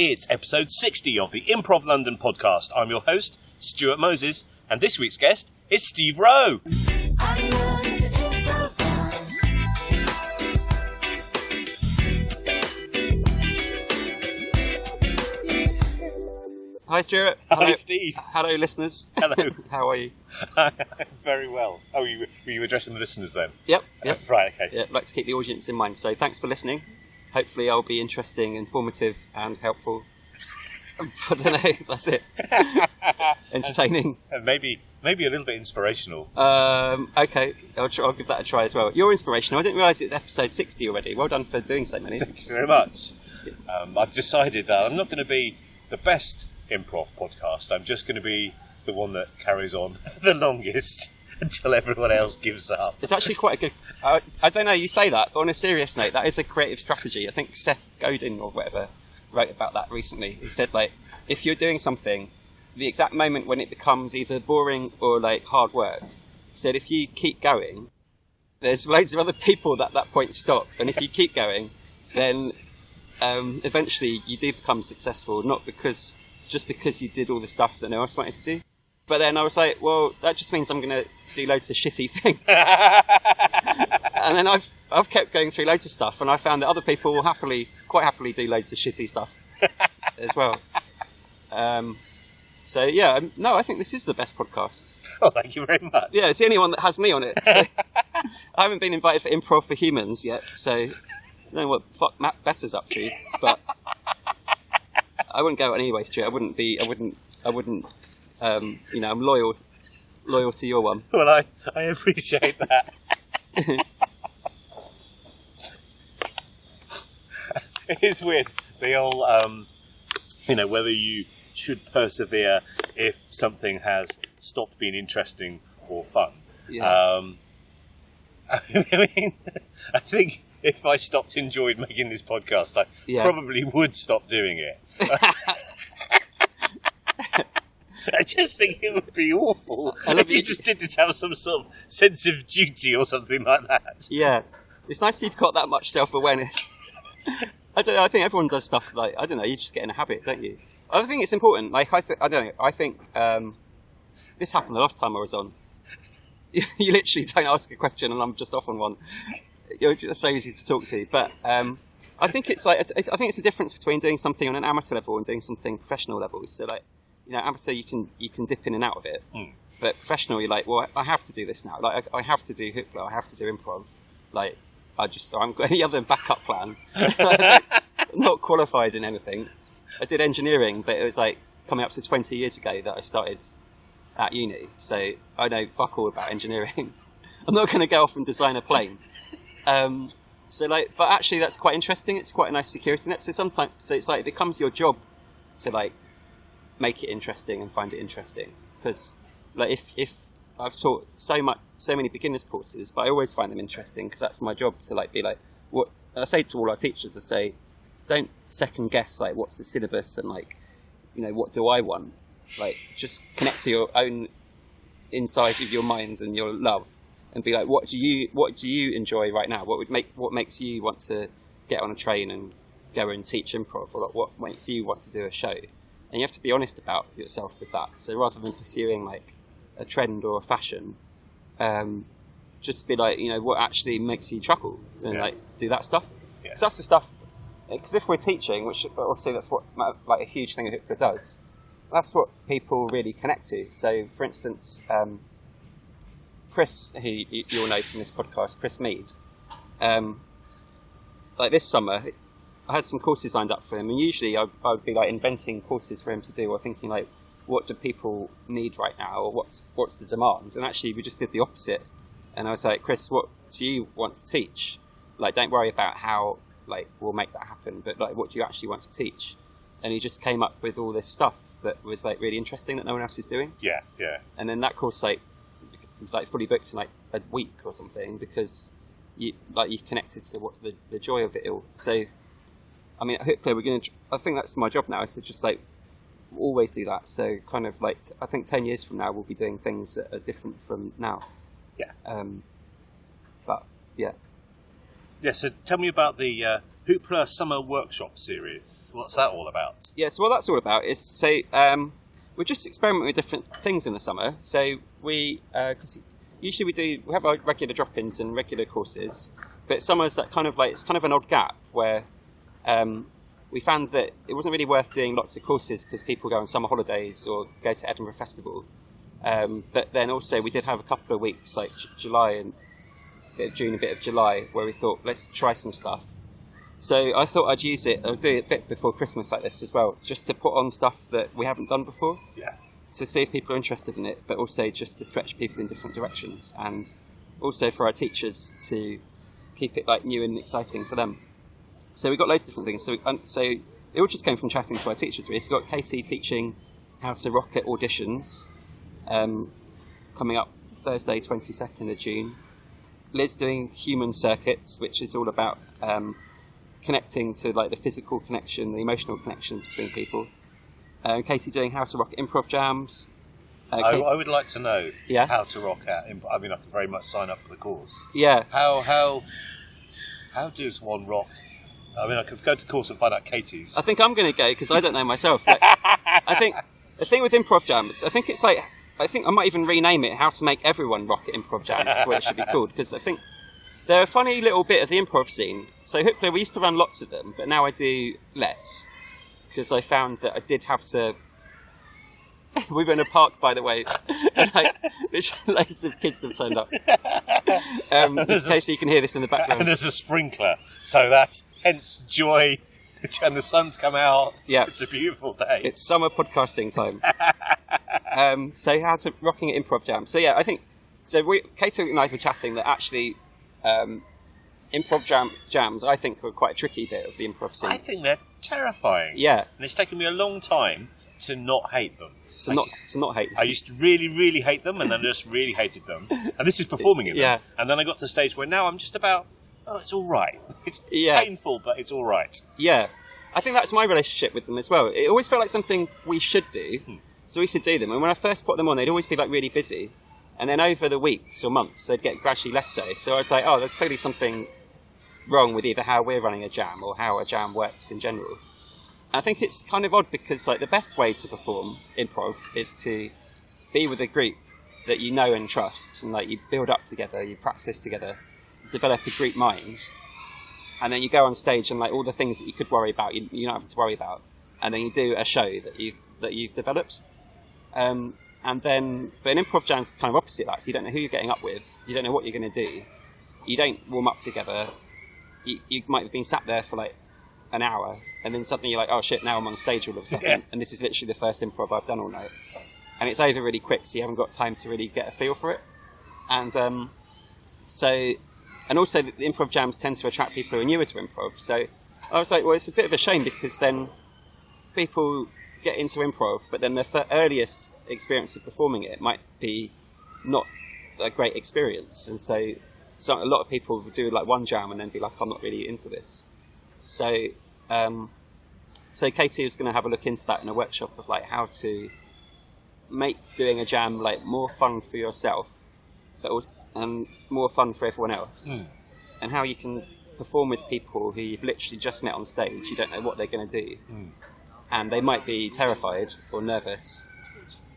It's episode 60 of the Improv London podcast. I'm your host, Stuart Moses, and this week's guest is Steve Roe. Hi Stuart. Hello. Hi Steve. Hello listeners. Hello. How are you? Very well. Oh, were you addressing the listeners then? Yep. Right, okay. Yeah, like to keep the audience in mind. So thanks for listening. Hopefully I'll be interesting, informative and helpful. I don't know, that's it. Entertaining. And maybe a little bit inspirational. Okay, I'll give that a try as well. You're inspirational. I didn't realise it's episode 60 already. Well done for doing so many. Thank you very much. I've decided that I'm not going to be the best improv podcast. I'm just going to be the one that carries on the longest until everyone else gives up. It's actually quite a good... I don't know, you say that, but on a serious note, that is a creative strategy. I think Seth Godin or whatever wrote about that recently. He said, like, if you're doing something, the exact moment when it becomes either boring or, like, hard work, he said if you keep going, there's loads of other people that at that point stop. And if you keep going, then eventually you do become successful, not just because you did all the stuff that no one else wanted to do. But then I was like, well, that just means I'm going to do loads of shitty things. And then I've kept going through loads of stuff, and I found that other people will quite happily do loads of shitty stuff as well. So yeah, no, I think this is the best podcast. Oh, thank you very much. Yeah, it's the only one that has me on it. So I haven't been invited for Improv for Humans yet, so I don't know what the fuck Matt Besser's up to, but I wouldn't go anyway, Stuart. I wouldn't. I'm loyal to your one. Well, I appreciate that. It's weird. The old, whether you should persevere if something has stopped being interesting or fun. Yeah. I think if I stopped enjoying making this podcast, I probably would stop doing it. I just think it would be awful if you just didn't have some sort of sense of duty or something like that. Yeah. It's nice you've got that much self-awareness. I don't know, I think everyone does stuff like, I don't know, you just get in a habit, don't you? I think it's important. Like, I think this happened the last time I was on. You literally don't ask a question and I'm just off on one. You're just so easy to talk to. But I think it's like, I think it's a difference between doing something on an amateur level and doing something professional level. So like, amateur, you can dip in and out of it. But professional, you're like, well, I have to do this now. Like, I have to do hoopla, I have to do improv. Like, I'm got any other backup plan. I'm not qualified in anything. I did engineering, but it was like coming up to 20 years ago that I started at uni. So I know fuck all about engineering. I'm not going to go off and design a plane. But actually that's quite interesting. It's quite a nice security net. So it's like it becomes your job to like make it interesting and find it interesting. Because like if I've taught so many beginners courses, but I always find them interesting because that's my job to like be like what I say to all our teachers. I say, don't second guess like what's the syllabus and like what do I want. Like just connect to your own inside of your minds and your love, and be like, what do you enjoy right now? What makes you want to get on a train and go and teach improv, or like, what makes you want to do a show? And you have to be honest about yourself with that. So rather than pursuing like a trend or a fashion, just be like, what actually makes you chuckle and like do that stuff. Yeah. So that's the stuff. Because if we're teaching, which obviously that's what like a huge thing that does, that's what people really connect to. So, for instance, Chris, who you'll know from this podcast, Chris Mead, like this summer, I had some courses lined up for him, and usually I'd be like inventing courses for him to do, or thinking like, what do people need right now, or what's the demands? And actually, we just did the opposite. And I was like, Chris, what do you want to teach? Like, don't worry about how like we'll make that happen, but like, what do you actually want to teach? And he just came up with all this stuff that was like really interesting that no one else is doing. Yeah. And then that course like was like fully booked in like a week or something because you connected to what the joy of it all. So, I mean, hopefully I think that's my job now, is to just like always do that. So kind of like, I think 10 years from now we'll be doing things that are different from now. Yeah. But yeah. Yeah, so tell me about the Hoopla Summer Workshop Series. What's that all about? Yeah, so what that's all about is, we're just experimenting with different things in the summer. So cause usually we have our regular drop-ins and regular courses, but summer's that kind of like, it's kind of an odd gap where we found that it wasn't really worth doing lots of courses because people go on summer holidays or go to Edinburgh Festival. But then also we did have a couple of weeks like July and a bit of June, a bit of July, where we thought, let's try some stuff. So I thought I'll do it a bit before Christmas like this as well, just to put on stuff that we haven't done before. Yeah. To see if people are interested in it, but also just to stretch people in different directions, and also for our teachers to keep it like new and exciting for them. So we've got loads of different things. So it all just came from chatting to our teachers really. So we've got Katie teaching how to rock at auditions, coming up Thursday 22nd of June. Liz doing human circuits, which is all about connecting to like the physical connection, the emotional connection between people. Katie doing how to rock improv jams. I would like to know Yeah? how to rock at improv. I mean, I could very much sign up for the course. Yeah. How does one rock? I mean, I could go to the course and find out Katie's. I think I'm going to go because I don't know myself. Like, I think the thing with improv jams, I think I might even rename it "How to Make Everyone Rock at Improv Jams." That's what it should be called, because I think they're a funny little bit of the improv scene. So Hoopla, we used to run lots of them, but now I do less because I found that I did have to. We were in a park, by the way, and like, loads of kids have turned up. In case you can hear this in the background. And there's a sprinkler, so that's hence joy. And the sun's come out. Yeah, it's a beautiful day. It's summer podcasting time. So how to rocking at improv jam. So yeah, I think so. Katie and I were chatting that actually improv jams I think are quite a tricky bit of the improv scene. I think they're terrifying. Yeah, and it's taken me a long time to not hate them. To not hate them. I used to really, really hate them, and then I just really hated them. And this is performing in them. Yeah. And then I got to the stage where now I'm just about, it's all right. It's painful, but it's all right. Yeah. I think that's my relationship with them as well. It always felt like something we should do, so we should do them. And when I first put them on, they'd always be like really busy. And then over the weeks or months, they'd get gradually less so. So I was like, there's clearly something wrong with either how we're running a jam or how a jam works in general. I think it's kind of odd because like the best way to perform improv is to be with a group that you know and trust, and like you build up together, you practice together, develop a group mind, and then you go on stage and like all the things that you could worry about, you don't have to worry about, and then you do a show that you've developed. And then, but an improv jam's kind of opposite that. So you don't know who you're getting up with, you don't know what you're going to do, you don't warm up together. You might have been sat there for like an hour, and then suddenly you're like, oh shit, now I'm on stage all of a sudden, and this is literally the first improv I've done all night, and it's over really quick, so you haven't got time to really get a feel for it. And and also the improv jams tend to attract people who are newer to improv, so I was like, well, it's a bit of a shame because then people get into improv, but then their earliest experience of performing it might be not a great experience, and so a lot of people would do like one jam and then be like, I'm not really into this. So Katie was going to have a look into that in a workshop of like how to make doing a jam like more fun for yourself, and more fun for everyone else, and how you can perform with people who you've literally just met on stage. You don't know what they're going to do, and they might be terrified or nervous,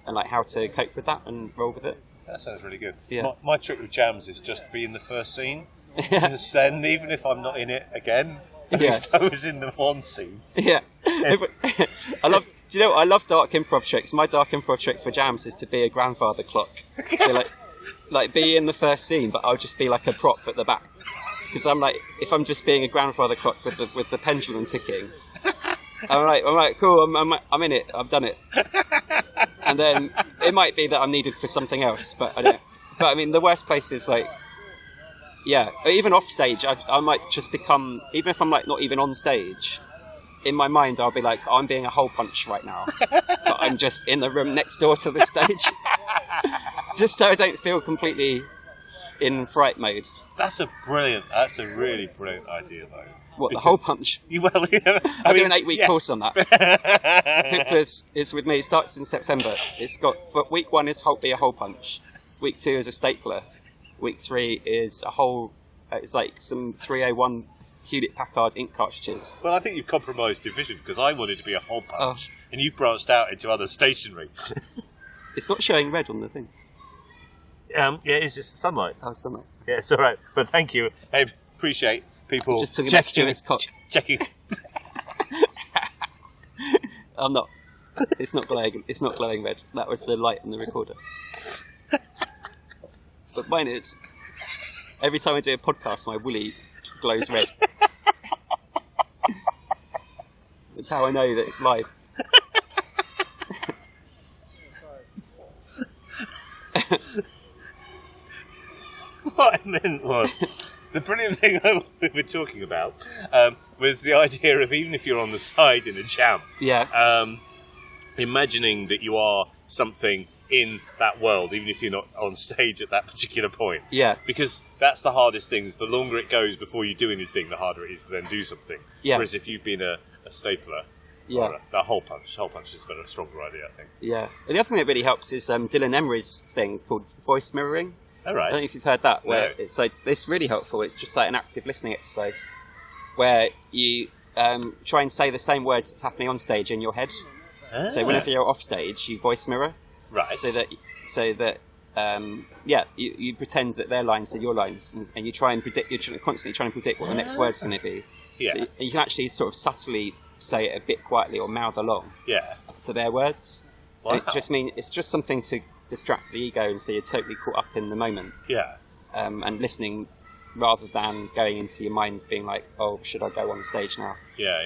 and like how to cope with that and roll with it. That sounds really good. Yeah. My trick with jams is just be in the first scene, and then even if I'm not in it again, at least I was in the one scene. Yeah. I love dark improv tricks. My dark improv trick for jams is to be a grandfather clock. So like be in the first scene, but I'll just be like a prop at the back. Because I'm like, if I'm just being a grandfather clock with the pendulum ticking, I'm like, cool, I'm in it, I've done it. And then it might be that I'm needed for something else, but I don't. But I mean, the worst place is like, even off stage, I might just become, even if I'm like not even on stage, in my mind I'll be like, I'm being a hole punch right now, but I'm just in the room next door to the stage, just so I don't feel completely in fright mode. That's a really brilliant idea though. What, the hole punch? Well, yeah. I do an 8-week course on that. Hoopla is with me. It starts in September. It's got, for week 1 is be a hole punch. Week 2 is a stapler. Week 3 is a whole. It's like some 301 Hewlett-Packard ink cartridges. Well, I think you've compromised your vision, because I wanted to be a hole punch, and you've branched out into other stationery. It's not showing red on the thing. Yeah, it's just sunlight. Oh, sunlight. Yeah, it's all right. But thank you. I appreciate people Just talking about Stuart's cock. checking. I'm not. It's not glowing. It's not glowing red. That was the light on the recorder. But mine is. Every time I do a podcast, my willy glows red. That's how I know that it's live. What I meant was, the brilliant thing we were talking about was the idea of, even if you're on the side in a jam, imagining that you are something in that world, even if you're not on stage at that particular point. Yeah. Because that's the hardest thing, is the longer it goes before you do anything, the harder it is to then do something. Yeah. Whereas if you've been a stapler, Yeah. or that hole punch has got a stronger idea, I think. Yeah. And the other thing that really helps is Dylan Emery's thing called voice mirroring. All right. I don't know if you've heard that. Where No. it's like, it's really helpful. It's just like an active listening exercise where you try and say the same words that's happening on stage in your head. Ah. So whenever you're off stage, you voice mirror. Right. So that you pretend that their lines are your lines, and you try and predict. You're constantly trying to predict what the next word's going to be. Yeah. So you can actually sort of subtly say it a bit quietly or mouth along Yeah. to their words. Wow. It's just something to distract the ego, and so you're totally caught up in the moment, Yeah. and listening rather than going into your mind being like, oh, should I go on stage now? Yeah.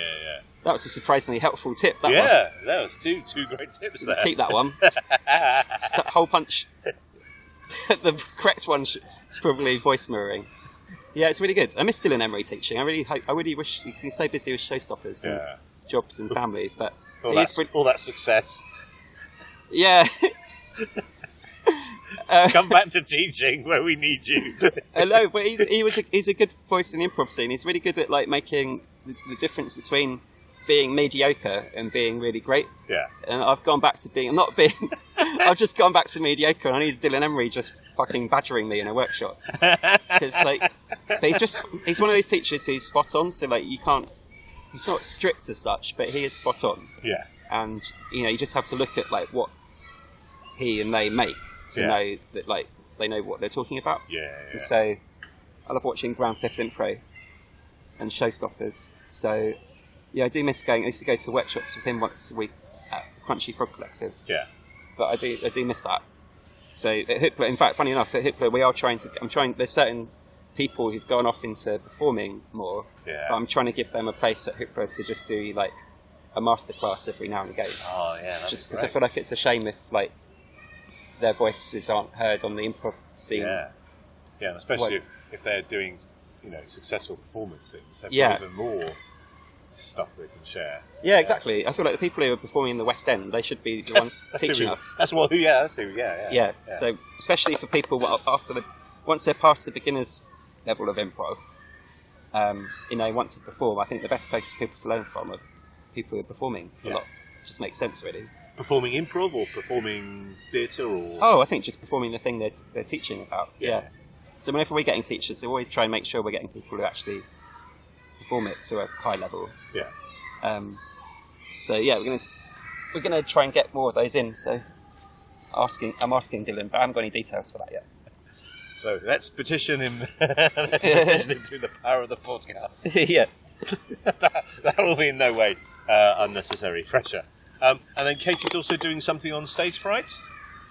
That was a surprisingly helpful tip. That Yeah, that was two great tips there. one. Keep that one. That hole punch. The correct one is probably voice mirroring. Yeah, it's really good. I miss Dylan Emery teaching. I really wish he's so busy with showstoppers and Yeah. jobs and family, but All he's that, all that success. yeah. Come back to teaching where we need you. No, but he's a good voice in the improv scene. He's really good at like making the difference between being mediocre and being really great. Yeah. And I've gone back to being I've just gone back to mediocre, and I need Dylan Emery just fucking badgering me in a workshop. Because but he's one of those teachers who's spot on. So like he's not strict as such, but he is spot on. Yeah. And you just have to look at like what he and they make to know that like they know what they're talking about. Yeah. And so I love watching Grand Theft Impro and Showstoppers. So yeah, I do miss going. I used to go to workshops with him once a week at Crunchy Frog Collective. Yeah. But I do miss that. So at Hoopla, in fact, funny enough, at Hoopla we are there's certain people who've gone off into performing more. Yeah. But I'm trying to give them a place at Hoopla to just do like a masterclass every now and again. Oh yeah. Just because I feel like it's a shame if like their voices aren't heard on the improv scene. Yeah. Yeah, especially if they're doing, successful performance things. They've Yeah. got even more stuff they can share. Yeah, exactly. I feel like the people who are performing in the West End, they should be the ones teaching us. That's what. Yeah. That's who. Yeah. Yeah. So especially for people once they're past the beginners level of improv, once they perform, I think the best place for people to learn from are people who are performing a lot. It just makes sense, really. Performing improv or performing theatre or. Oh, I think just performing the thing they're teaching about. Yeah. So whenever we're getting teachers, we always try and make sure we're getting people who actually perform it to a high level. Yeah. So yeah, we're gonna try and get more of those in. So I'm asking Dylan, but I haven't got any details for that yet. So let's petition him. Let's petition him through the power of the podcast. Yeah. that will be in no way unnecessary pressure. And then Katie's also doing something on stage fright.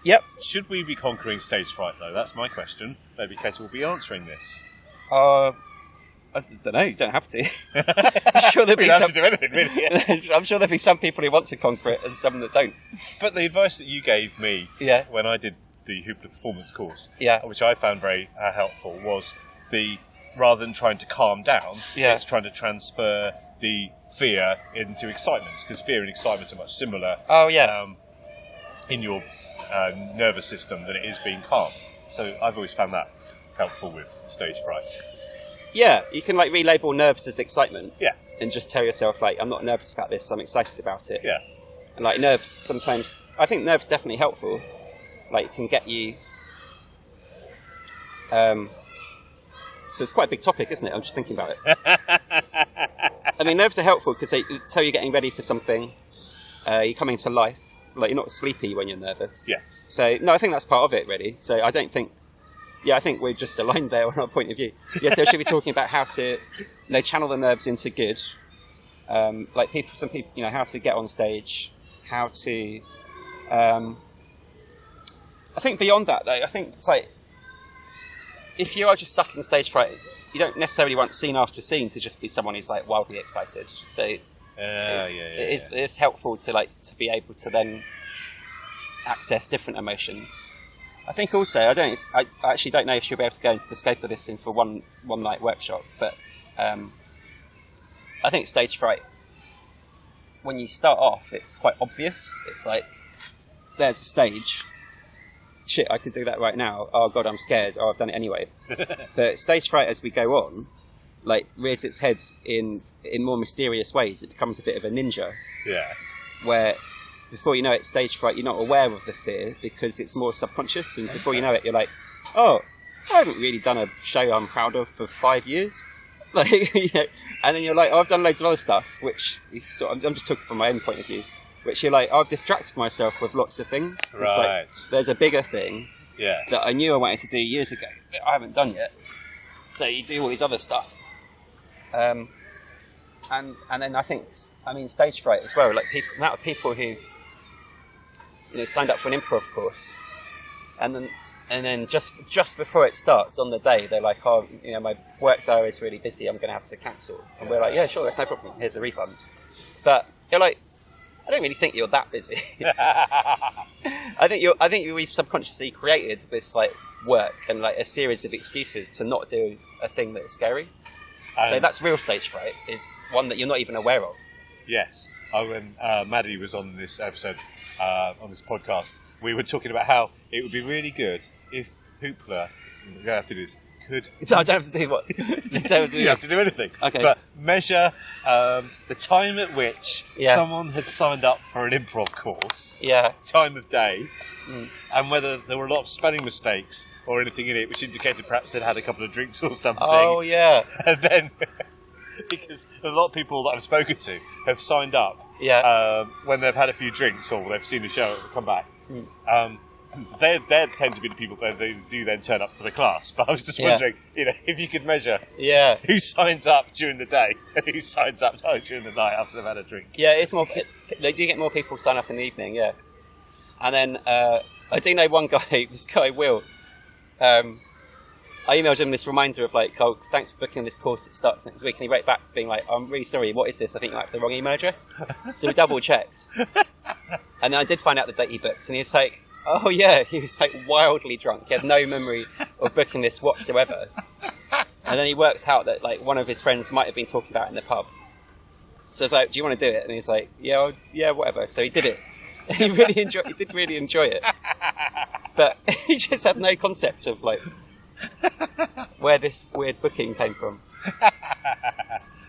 Yep. Should we be conquering stage fright though? That's my question. Maybe Katie will be answering this. I don't know. You don't have to. I'm sure there'll be don't have to do anything really. Yeah. I'm sure there'll be some people who want to conquer it and some that don't. But the advice that you gave me when I did the Hoopla performance course, which I found very helpful, was rather than trying to calm down, it's trying to transfer the fear into excitement, because fear and excitement are much similar. Oh yeah. In your nervous system than it is being calm. So I've always found that helpful with stage fright. Yeah, you can like relabel nerves as excitement. Yeah. And just tell yourself like, I'm not nervous about this, I'm excited about it. Yeah. And like nerves sometimes, I think nerves definitely helpful. Like it can get you So it's quite a big topic, isn't it? I'm just thinking about it. I mean, nerves are helpful because they tell you getting ready for something. You're coming to life. Like, you're not sleepy when you're nervous. Yes. So, no, I think that's part of it, really. So I don't think... Yeah, I think we're just aligned there on our point of view. Yeah, so should be talking about how to channel the nerves into good. Like some people, how to get on stage, how to... I think beyond that, though, I think it's like... If you are just stuck in stage fright, you don't necessarily want scene after scene to just be someone who's like wildly excited. So it's helpful to be able to then access different emotions. I think also I actually don't know if she'll be able to go into the scope of this in for one night workshop, but I think stage fright, when you start off, it's quite obvious. It's like, there's a stage. Shit, I could do that right now. Oh god, I'm scared. Oh, I've done it anyway. But stage fright, as we go on, rears its head in more mysterious ways. It becomes a bit of a ninja. Yeah. Where before you know it, stage fright, you're not aware of the fear because it's more subconscious. And before you know it, you're like, oh, I haven't really done a show I'm proud of for 5 years. And then you're like, oh, I've done loads of other stuff, which I'm just talking from my own point of view. Which you're like, I've distracted myself with lots of things. Right. It's like, there's a bigger thing that I knew I wanted to do years ago that I haven't done yet. So you do all these other stuff. And then I think, stage fright as well. Like the amount of people who, signed up for an improv course, and then just before it starts on the day, they're like, oh, my work diary is really busy. I'm going to have to cancel. And we're like, yeah, sure, that's no problem. Here's a refund. But you're like, I don't really think you're that busy. I think we've subconsciously created this work and a series of excuses to not do a thing that's scary. So that's real stage fright, is one that you're not even aware of. Yes. When Maddie was on this episode, on this podcast, we were talking about how it would be really good if Hoopla, you're going to have to do this, could... So I don't have to do what? You don't have to do anything. Okay. But measure the time at which someone had signed up for an improv course, time of day, and whether there were a lot of spelling mistakes or anything in it which indicated perhaps they'd had a couple of drinks or something. Oh, yeah. And then, because a lot of people that I've spoken to have signed up when they've had a few drinks or they've seen a show and come back. They tend to be the people that they do then turn up for the class. But I was just wondering, if you could measure who signs up during the day and who signs up during the night after they've had a drink. Yeah, it's more. They do get more people sign up in the evening. Yeah, and then I do know one guy. This guy Will. I emailed him this reminder of oh, thanks for booking this course. It starts next week, and he wrote back being like, I'm really sorry. What is this? I think you might have the wrong email address. So we double checked, and then I did find out the date he booked, and he was like, oh yeah, he was wildly drunk. He had no memory of booking this whatsoever. And then he worked out that one of his friends might have been talking about it in the pub. So I was like, do you want to do it? And he's like, yeah, whatever. So he did it. He did really enjoy it. But he just had no concept of where this weird booking came from.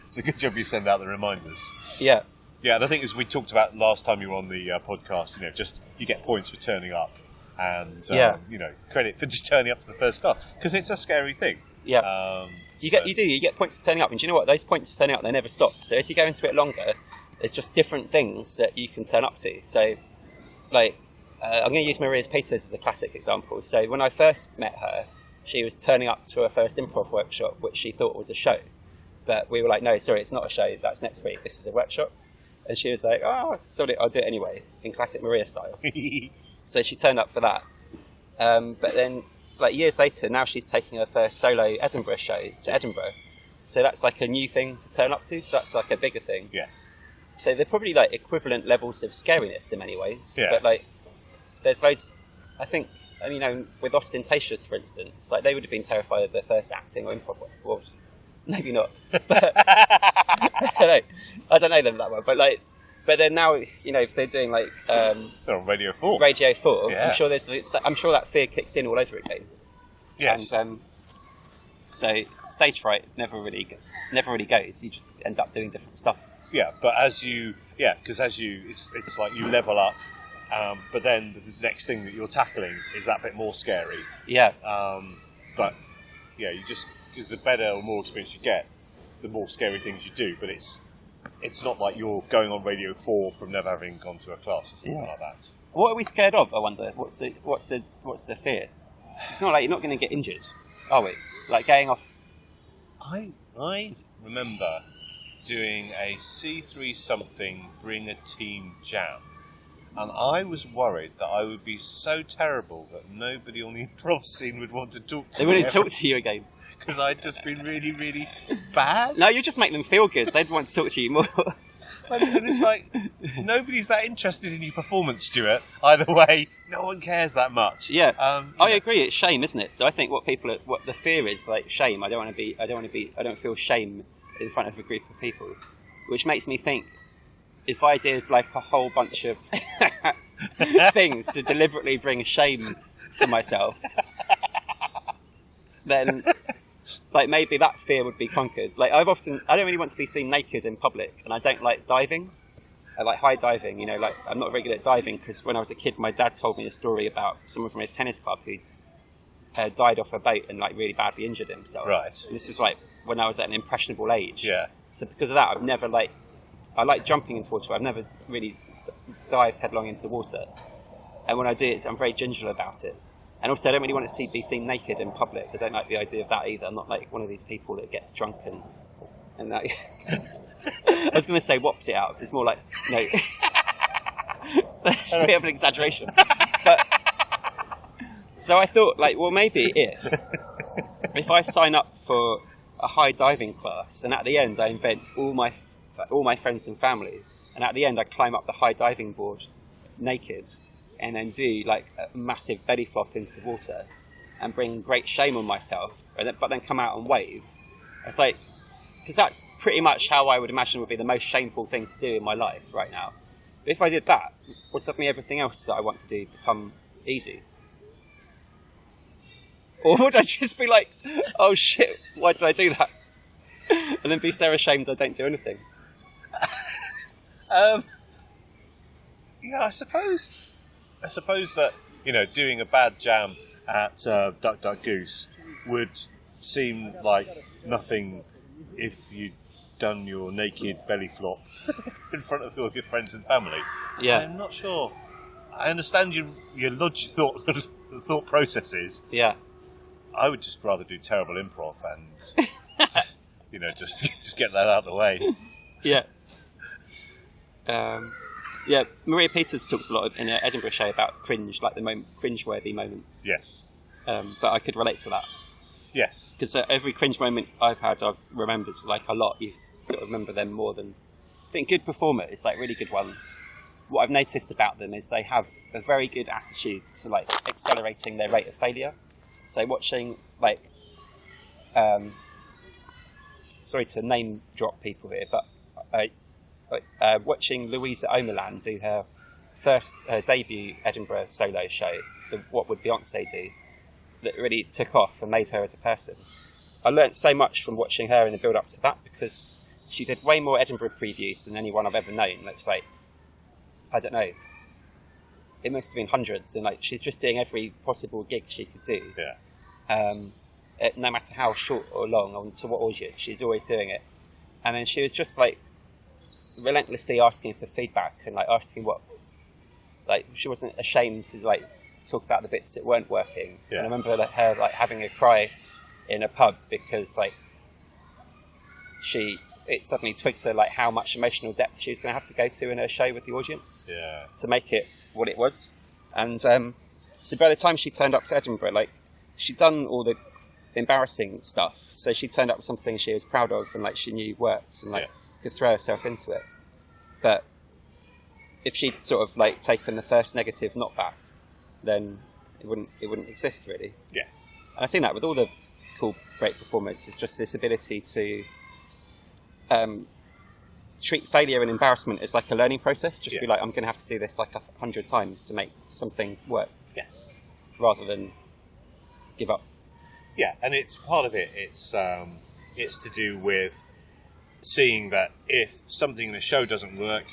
It's a good job you send out the reminders. Yeah. Yeah, and I think as we talked about last time you were on the podcast, just you get points for turning up, and credit for just turning up to the first class because it's a scary thing. Yeah, you get points for turning up, and do you know what? Those points for turning up, they never stop. So as you go into it longer, there's just different things that you can turn up to. So, I'm going to use Maria's Peters as a classic example. So when I first met her, she was turning up to her first improv workshop, which she thought was a show, but we were like, no, sorry, it's not a show. That's next week. This is a workshop. And she was like, oh, sorry, I'll do it anyway, in classic Maria style. So she turned up for that. But then, years later, now she's taking her first solo Edinburgh show to Edinburgh. So that's a new thing to turn up to. So that's a bigger thing. Yes. So they're probably equivalent levels of scariness in many ways. Yeah. But there's loads, I think, with Ostentatious, for instance, they would have been terrified of their first acting or improv work. Well, maybe not. But I don't know them that well. But then now, if they're doing they're on Radio 4. Radio 4, yeah. I'm sure that fear kicks in all over again. Yes. And so stage fright never really goes. You just end up doing different stuff. Yeah, but it's you level up, but then the next thing that you're tackling is that bit more scary. Yeah. But yeah, you just the better or more experience you get, the more scary things you do. But it's not like you're going on Radio 4 from never having gone to a class or something like that. What are we scared of, I wonder? What's the fear? It's not like you're not going to get injured, are we? Like going off... I remember doing a C3 something bring a team jam, and I was worried that I would be so terrible that nobody on the improv scene would want to talk to me. They wouldn't talk to you again. Because I'd just been really, really bad. No, you just make them feel good. They'd want to talk to you more. And it's like, nobody's that interested in your performance, Stuart. Either way, no one cares that much. Yeah, I agree. It's shame, isn't it? So I think what the fear is like shame. I don't feel shame in front of a group of people, which makes me think if I did like a whole bunch of things to deliberately bring shame to myself, then. Like maybe that fear would be conquered. Like I don't really want to be seen naked in public, and I don't like diving. I like high diving. Like I'm not very good at diving because when I was a kid, my dad told me a story about someone from his tennis club who died off a boat and like really badly injured himself. Right. And this is like when I was at an impressionable age. Yeah. So because of that, I've never I like jumping into water. I've never really dived headlong into water, and when I do it, I'm very gingerly about it. And also, I don't really want to be seen naked in public. I don't like the idea of that either. I'm not like one of these people that gets drunk and that. I was going to say whops it out. It's more like, no. That's a bit of an exaggeration. But, so I thought, like, well, maybe if I sign up for a high diving class, and at the end I invent all my friends and family, and at the end I climb up the high diving board naked, and then do like a massive belly flop into the water and bring great shame on myself, but then come out and wave. It's like, because that's pretty much how I would imagine would be the most shameful thing to do in my life right now. But if I did that, would suddenly everything else that I want to do become easy? Or would I just be like, oh shit, why did I do that? And then be so ashamed I don't do anything. Yeah, I suppose that, doing a bad jam at Duck Duck Goose would seem like nothing if you'd done your naked belly flop in front of your good friends and family. Yeah. I'm not sure. I understand your thought processes. Yeah. I would just rather do terrible improv and, just get that out of the way. Yeah. Yeah, Maria Peters talks a lot in her Edinburgh show about cringe, like the cringe-worthy moments. Yes. But I could relate to that. Yes. Because every cringe moment I've had, I've remembered like a lot. You sort of remember them more than... I think good performers, like really good ones, what I've noticed about them is they have a very good attitude to like accelerating their rate of failure. So watching like... sorry to name drop people here, but... watching Louisa Omerland do her debut Edinburgh solo show, What Would Beyonce Do, that really took off and made her as a person. I learnt so much from watching her in the build-up to that because she did way more Edinburgh previews than anyone I've ever known. It was like, I don't know, it must have been hundreds, and like she's just doing every possible gig she could do. Yeah. No matter how short or long, or to what audience, she's always doing it. And then she was just like relentlessly asking for feedback and like asking what, like she wasn't ashamed to like talk about the bits that weren't working. Yeah. And I remember her like having a cry in a pub because like it suddenly twigged her like how much emotional depth she was going to have to go to in her show with the audience to make it what it was. And so by the time she turned up to Edinburgh, like she'd done all the embarrassing stuff, so she turned up with something she was proud of and like she knew worked and like could throw herself into it. But if she'd sort of like taken the first negative knockback, then it wouldn't exist really. Yeah. And I've seen that with all the cool great performers. It's just this ability to treat failure and embarrassment as like a learning process. Just be like, I'm going to have to do this like 100 times to make something work. Yes. Rather than give up. Yeah, and it's part of it. It's to do with seeing that if something in the show doesn't work,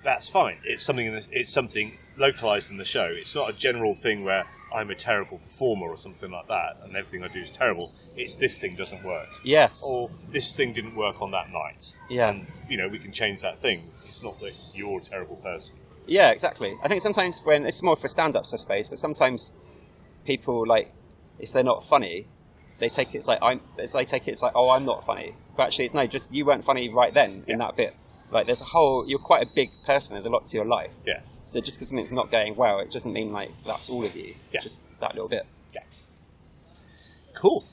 that's fine. It's something localized in the show. It's not a general thing where I'm a terrible performer or something like that, and everything I do is terrible. It's this thing doesn't work. Yes. Or this thing didn't work on that night. Yeah. And, we can change that thing. It's not that you're a terrible person. Yeah, exactly. I think sometimes when it's more for stand-ups, I suppose, but sometimes people, like, if they're not funny, they take it, it's like, oh, I'm not funny. But actually, it's no, just you weren't funny right then in that bit. Like, you're quite a big person, there's a lot to your life. Yes. So just because something's not going well, it doesn't mean, like, that's all of you. It's just that little bit. Yeah. Cool.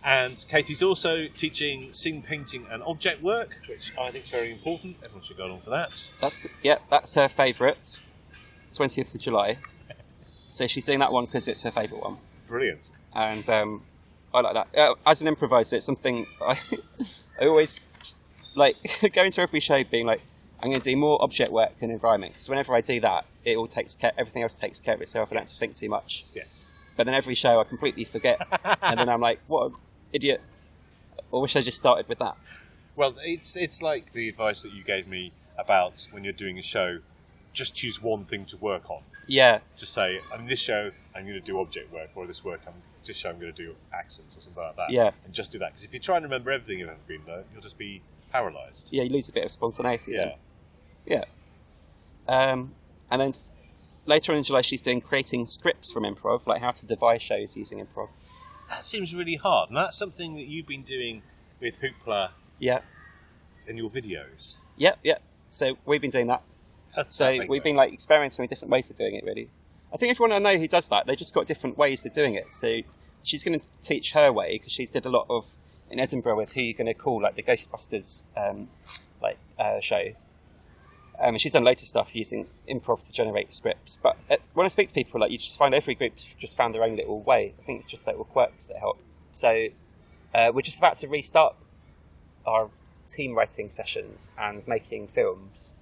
And Katie's also teaching scene painting and object work, which I think is very important. Everyone should go along to that. That's her favourite, 20th of July. So she's doing that one because it's her favourite one. Brilliant. And I like that. As an improviser, it's something I always... like, going to every show being like, I'm going to do more object work than environment. Because whenever I do that, everything else takes care of itself. I don't have to think too much. Yes. But then every show I completely forget. And then I'm like, what an idiot. I wish I just started with that. Well, it's like the advice that you gave me about when you're doing a show, just choose one thing to work on. Yeah. Just say, this show, I'm going to do object work, or this work, I'm going to do accents or something like that. Yeah. And just do that. Because if you try and remember everything you've ever been there, you'll just be paralysed. Yeah, you lose a bit of spontaneity. Yeah. Then. Yeah. And then later on in July, she's doing creating scripts from improv, like how to devise shows using improv. That seems really hard. And that's something that you've been doing with Hoopla in your videos. Yeah. So we've been doing that. So we've been like experimenting with different ways of doing it, really. I think everyone I know who does that, they just got different ways of doing it. So she's going to teach her way, because she's did a lot of in Edinburgh with who you're going to call, like the Ghostbusters show. And she's done loads of stuff using improv to generate scripts. But when I speak to people, like, you just find every group's just found their own little way. I think it's just little quirks that help. So we're just about to restart our team writing sessions and making films.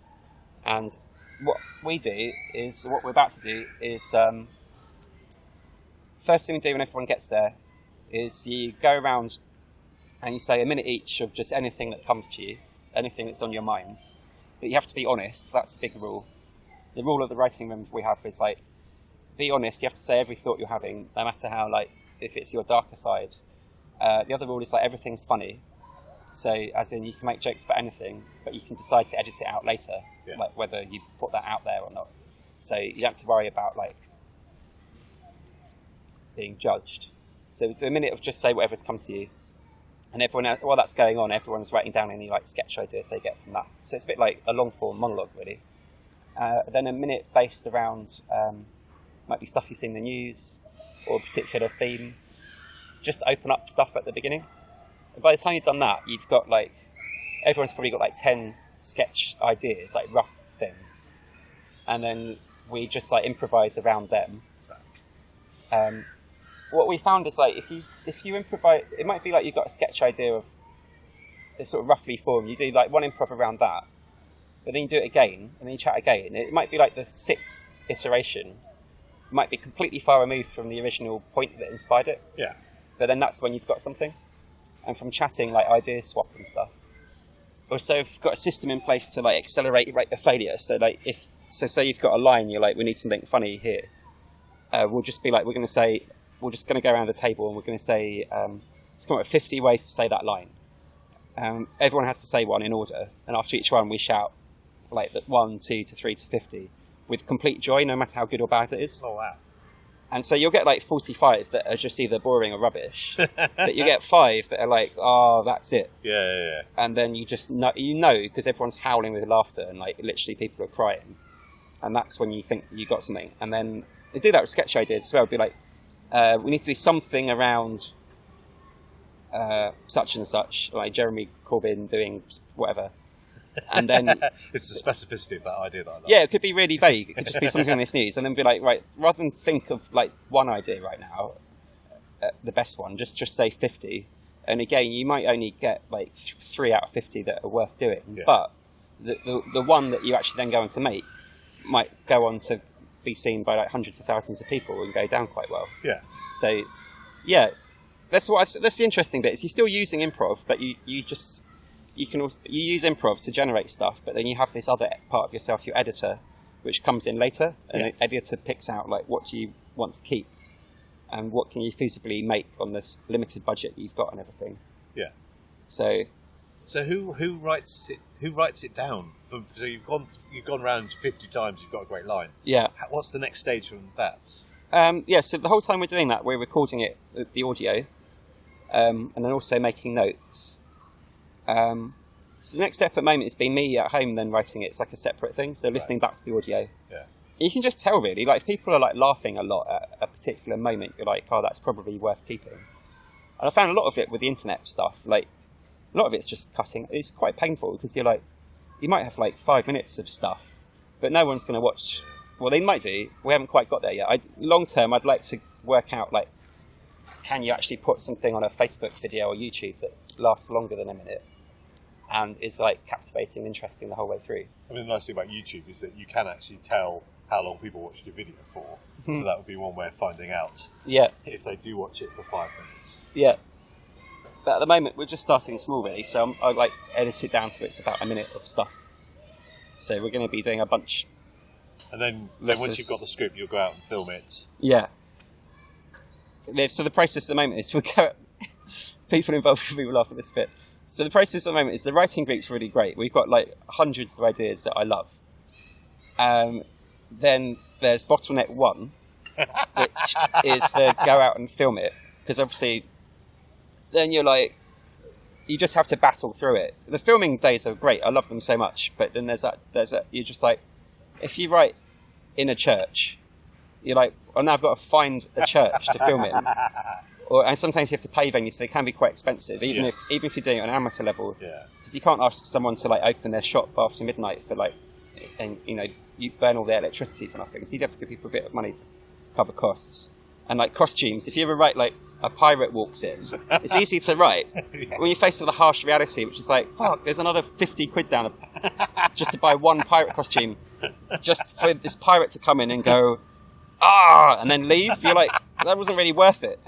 And what we're about to do is first thing we do when everyone gets there is you go around and you say a minute each of just anything that comes to you, anything that's on your mind. But you have to be honest. That's a big rule. The rule of the writing room we have is, like, be honest. You have to say every thought you're having, no matter how, like, if it's your darker side. The other rule is, like, everything's funny. So, as in, you can make jokes about anything, but you can decide to edit it out later, like whether you put that out there or not. So you don't have to worry about, like, being judged. So do a minute of just say whatever's come to you. And everyone else, while that's going on, everyone's writing down any, like, sketch ideas they get from that. So it's a bit like a long-form monologue, really. Then a minute based around, might be stuff you see in the news, or a particular theme. Just open up stuff at the beginning. And by the time you've done that, you've got, like, everyone's probably got, like, 10 sketch ideas, like, rough things. And then we just, like, improvise around them. What we found is, like, if you improvise, it might be like you've got a sketch idea of this sort of roughly form. You do, like, one improv around that, but then you do it again, and then you chat again. It might be like the 6th iteration. It might be completely far removed from the original point that inspired it. Yeah. But then that's when you've got something. And from chatting, like, ideas swap and stuff. Also, we've got a system in place to, like, accelerate your rate of failure. So, like, say you've got a line, you're like, we need something funny here. We'll just be like, we're just going to go around the table and we're going to say, let's come up with 50 ways to say that line. Everyone has to say one in order, and after each one we shout, like, 1, 2 to 3 to 50 with complete joy, no matter how good or bad it is. Oh, wow. And so you'll get, like, 45 that are just either boring or rubbish, but you get 5 that are like, oh, that's it. Yeah. And then you just know, because everyone's howling with laughter and, like, literally people are crying, and that's when you think you got something. And then they do that with sketch ideas as well. It'd be like, we need to do something around such and such, like Jeremy Corbyn doing whatever. And then it's the specificity of that idea that I like. Yeah, it could be really vague. It could just be something on this news, and then be like, right, rather than think of, like, one idea right now, the best one, just say 50. And again, you might only get, like, 3 out of 50 that are worth doing. Yeah. But the one that you actually then go on to make might go on to be seen by, like, hundreds of thousands of people and go down quite well. Yeah. So, yeah, that's the interesting bit. Is you're still using improv, but you use improv to generate stuff, but then you have this other part of yourself, your editor, which comes in later, and the editor picks out, like, what do you want to keep. and what can you feasibly make on this limited budget you've got and everything. Yeah. So who writes it? Who writes it down? So you've gone round 50 times. You've got a great line. Yeah. What's the next stage from that? So the whole time we're doing that, we're recording it, the audio, and then also making notes. So the next step at the moment has been me at home then writing it. It's like a separate thing. So listening back to the audio. Yeah. You can just tell really, like if people are like laughing a lot at a particular moment, you're like, oh, that's probably worth keeping. And I found a lot of it with the internet stuff, like a lot of it's just cutting. It's quite painful because you're like, you might have like 5 minutes of stuff, but no one's going to watch. Well, they might do. We haven't quite got there yet. Long term, I'd like to work out like, can you actually put something on a Facebook video or YouTube that lasts longer than a minute and is like captivating, interesting the whole way through? I mean, the nice thing about YouTube is that you can actually tell how long people watched your video for. So that would be one way of finding out. Yeah. If they do watch it for 5 minutes. Yeah. But at the moment, we're just starting small, really. So I like edit it down so it's about a minute of stuff. So we're going to be doing a bunch. And then once you've got the script, you'll go out and film it. Yeah. So the process at the moment is we'll go. People involved will be laughing at this bit. So the process at the moment is the writing group's really great. We've got like hundreds of ideas that I love. Then there's bottleneck 1, which is the go out and film it. Because obviously, then you're like, you just have to battle through it. The filming days are great. I love them so much. But then there's that, you're just like, if you write in a church, you're like, oh, now I've got to find a church to film it in. And sometimes you have to pay venues, so they can be quite expensive, even if you're doing it on an amateur level. Yeah. Because you can't ask someone to like open their shop after midnight for like, and you know, you burn all their electricity for nothing. So you'd have to give people a bit of money to cover costs. And like costumes, if you ever write like a pirate walks in, it's easy to write. When you're faced with a harsh reality, which is like, fuck, there's another 50 quid down just to buy one pirate costume, just for this pirate to come in and go, and then leave. You're like, that wasn't really worth it.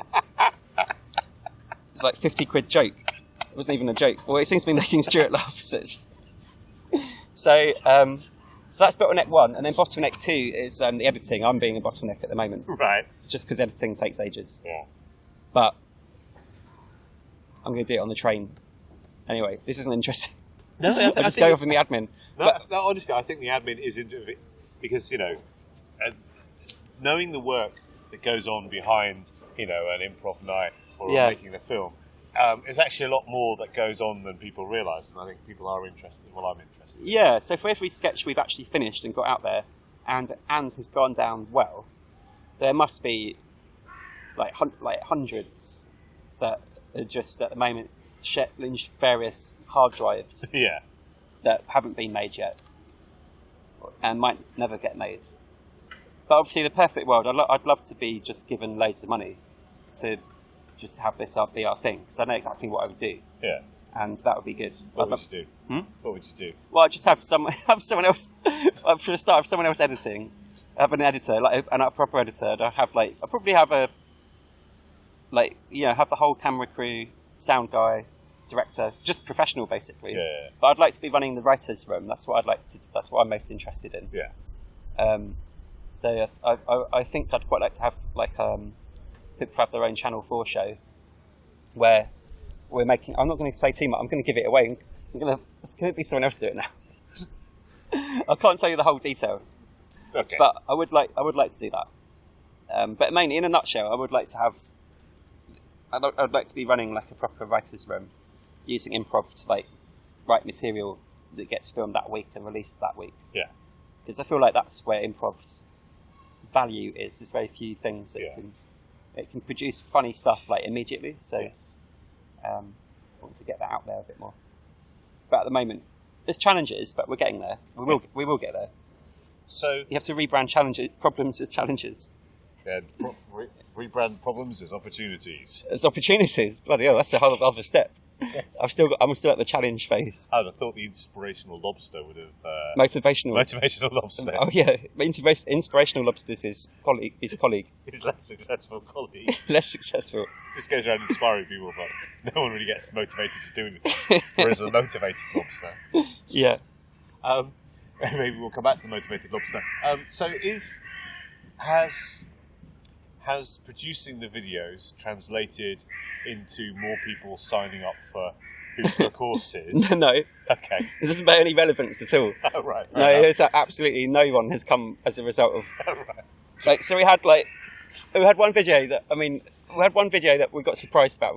It's like 50 quid joke. It wasn't even a joke. Well, it seems to be making Stuart laugh. So that's bottleneck 1, and then bottleneck 2 is the editing. I'm being a bottleneck at the moment. Right. Just because editing takes ages. Yeah. But I'm going to do it on the train. Anyway, this isn't interesting. No, I'll just go off in the admin. No, honestly, I think the admin is into it because, you know, knowing the work that goes on behind, you know, an improv night or making a film, there's actually a lot more that goes on than people realise, and I think people are interested. Well, I'm interested. Yeah, so for every sketch we've actually finished and got out there, and has gone down well, there must be like hundreds that are just at the moment in various hard drives that haven't been made yet and might never get made. But obviously, the perfect world, I'd love to be just given loads of money to just have this be our thing, because I know exactly what I would do. Yeah. And that would be good. What would you do? What would you do? Well, I'd just have someone else, for the start, have someone else editing, have an editor, like a proper editor. I'd probably have have the whole camera crew, sound guy, director, just professional basically. Yeah. But I'd like to be running the writer's room. That's what I'd like to. That's what I'm most interested in. Yeah. So I think I'd quite like to have people have their own Channel 4 show where we're making. I'm not going to say too much. I'm going to give it away. It's going to be someone else do it now. I can't tell you the whole details. Okay. But I would like to do that. But mainly, in a nutshell, I would like to have. I'd like to be running like a proper writer's room, using improv to like write material that gets filmed that week and released that week. Yeah. Because I feel like that's where improv's value is. There's very few things that can produce funny stuff like immediately. So I want to get that out there a bit more. But at the moment, there's challenges, but we're getting there. We will get there. So you have to rebrand problems as challenges. Yeah, rebrand problems as opportunities. As opportunities, bloody hell, that's a whole other step. I'm still at the challenge phase. I'd have thought the inspirational lobster would have motivational lobster. Oh yeah, inspirational lobsters is colleague. His less successful colleague. Less successful. Just goes around inspiring people, but no one really gets motivated to do anything. Whereas a motivated lobster. Yeah. Maybe we'll come back to the motivated lobster. So has has producing the videos translated into more people signing up for Hoopla courses? No. Okay. It doesn't bear any relevance at all. Oh, right. No, it's absolutely no one has come as a result of... Oh, right. So we had one video that we got surprised about.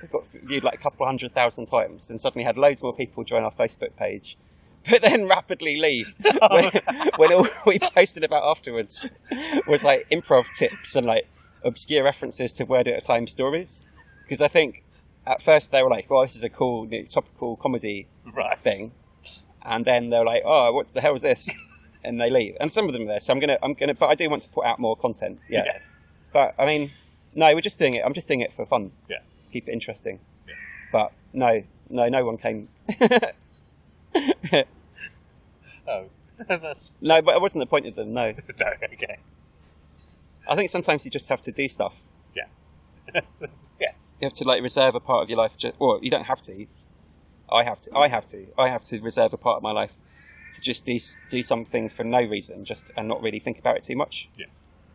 We got viewed like a couple 100,000 times, and suddenly had loads more people join our Facebook page, but then rapidly leave when all we posted about afterwards was like improv tips and like obscure references to word at a time stories. Because I think at first they were like, "Well, this is a cool topical comedy thing," and then they're like, "Oh, what the hell is this?" And they leave. And some of them are there. So I'm gonna, but I do want to put out more content. Yeah. Yes. But I mean, no, we're just doing it. I'm just doing it for fun. Yeah. Keep it interesting. Yeah. But no one came. Oh, that's... No, but it wasn't the point of them, no. No, okay. I think sometimes you just have to do stuff. Yeah. Yes. You have to like reserve a part of your life, or you don't have to. I have to reserve a part of my life to just do something for no reason, and not really think about it too much. Yeah.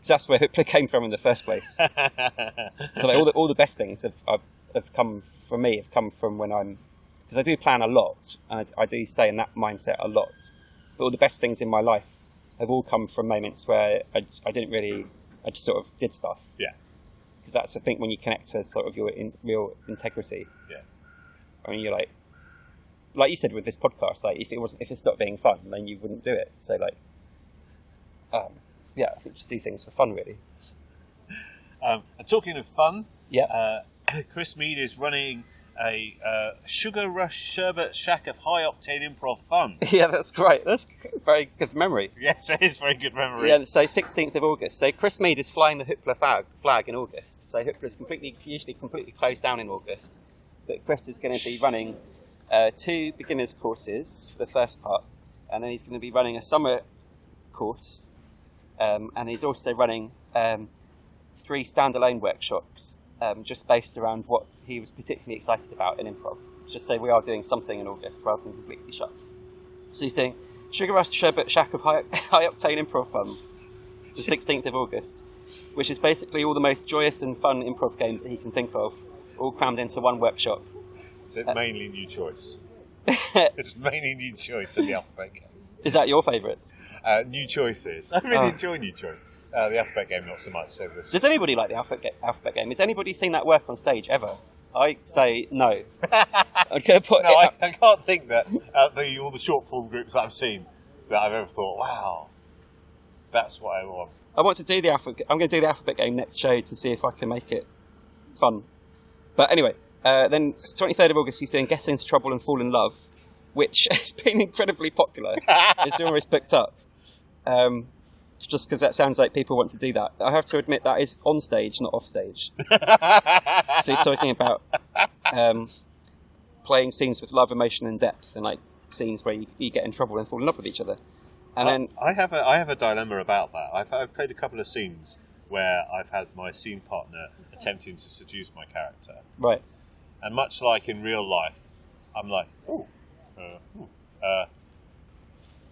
So that's where Hoopla came from in the first place. So like, all the best things have come from me, have come from when because I do plan a lot, and I do stay in that mindset a lot. But all the best things in my life have all come from moments where I just sort of did stuff. Yeah. Because that's, I think, when you connect to sort of your real integrity. Yeah. I mean, you're like you said with this podcast, like if it stopped being fun, then you wouldn't do it. So like, yeah, I think just do things for fun, really. And talking of fun, yeah, Chris Mead is running a Sugar Rush Sherbet Shack of High Octane Improv Fun. Yeah, that's great. That's very good memory. Yes, it is very good memory. Yeah, so 16th of August. So Chris Mead is flying the Hoopla flag in August. So Hoopla is usually completely closed down in August. But Chris is going to be running 2 beginners courses for the first part, and then he's going to be running a summer course, and he's also running 3 standalone workshops, just based around what he was particularly excited about in improv. Just say we are doing something in August rather than completely shut. So he's doing Sugar Rush Sherbet Shack of High Octane Improv Fun, the 16th of August, which is basically all the most joyous and fun improv games that he can think of, all crammed into one workshop. Is it mainly New Choice? It's mainly New Choice in the alphabet game. Is that your favourites? New Choices. I really enjoy New Choice. The alphabet game, not so much. So Does anybody like the alphabet game? Has anybody seen that work on stage ever? I say no. I can't think that all the short form groups that I've seen that I've ever thought, wow, that's what I want. I want to do the alphabet. I'm going to do the alphabet game next show to see if I can make it fun. But anyway, then 23rd of August he's doing Get Into Trouble and Fall in Love, which has been incredibly popular. It's almost booked up. Just because that sounds like people want to do that. I have to admit that is on stage, not off stage. So he's talking about playing scenes with love, emotion, and depth, and like scenes where you get in trouble and fall in love with each other. And then I have a dilemma about that. I've played a couple of scenes where I've had my scene partner attempting to seduce my character. Right. And much like in real life, I'm like,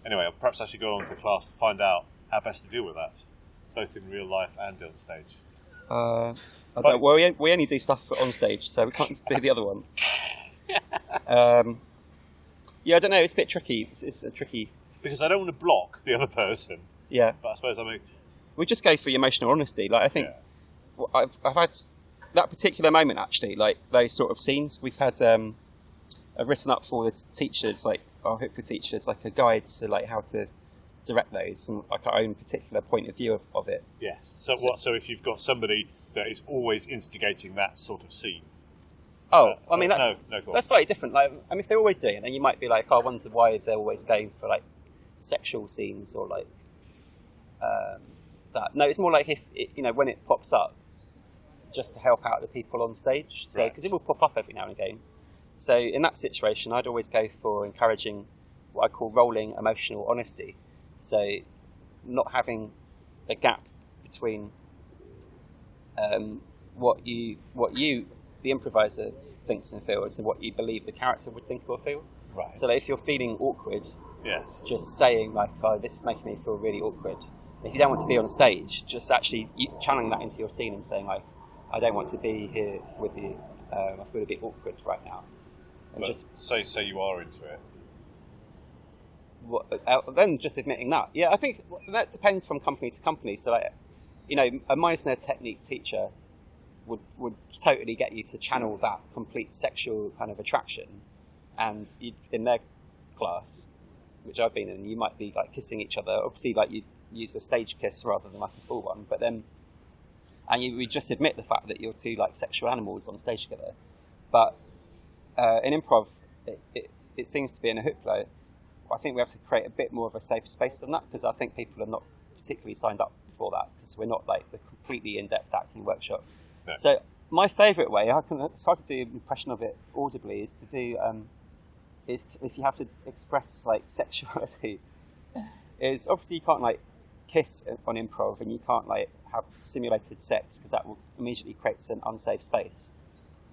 anyway, perhaps I should go on to class to find out how best to deal with that, both in real life and on stage. We only do stuff on stage, so we can't do the other one. Yeah, I don't know. It's a bit tricky. It's a tricky because I don't want to block the other person. Yeah, but I suppose we just go for emotional honesty. Like I think I've had that particular moment actually. Like those sort of scenes we've had. I've written up for the teachers, like our Hoopla teachers, like a guide to like how to direct those and like our own particular point of view of it. Yes. So if you've got somebody that is always instigating that sort of scene. Oh, I mean that's slightly different. Like, I mean, if they're always doing it, then you might be like, I wonder why they're always going for like sexual scenes or like that. No, it's more like if when it pops up, just to help out the people on stage. So because it will pop up every now and again. So in that situation, I'd always go for encouraging what I call rolling emotional honesty. So not having a gap between what you the improviser thinks and feels and what you believe the character would think or feel. Right. So that if you're feeling awkward, yes, just saying like, "Oh, this is making me feel really awkward," if you don't want to be on stage, just actually channeling that into your scene and saying like, I don't want to be here with you. I feel a bit awkward right now. And just so you are into it. Then just admitting that. Yeah, I think that depends from company to company. So like, you know, a Meisner technique teacher would totally get you to channel that complete sexual kind of attraction, and in their class, which I've been in, you might be like kissing each other. Obviously, like you use a stage kiss rather than like a full one, but then, and you would just admit the fact that you're two like sexual animals on stage together. But in improv, it seems to be in a hook flow. I think we have to create a bit more of a safe space than that, because I think people are not particularly signed up for that, because we're not like the completely in-depth acting workshop. No. So my favourite way, it's hard to do an impression of it audibly, is to do if you have to express like sexuality, is obviously you can't like kiss on improv, and you can't like have simulated sex, because that will immediately create an unsafe space.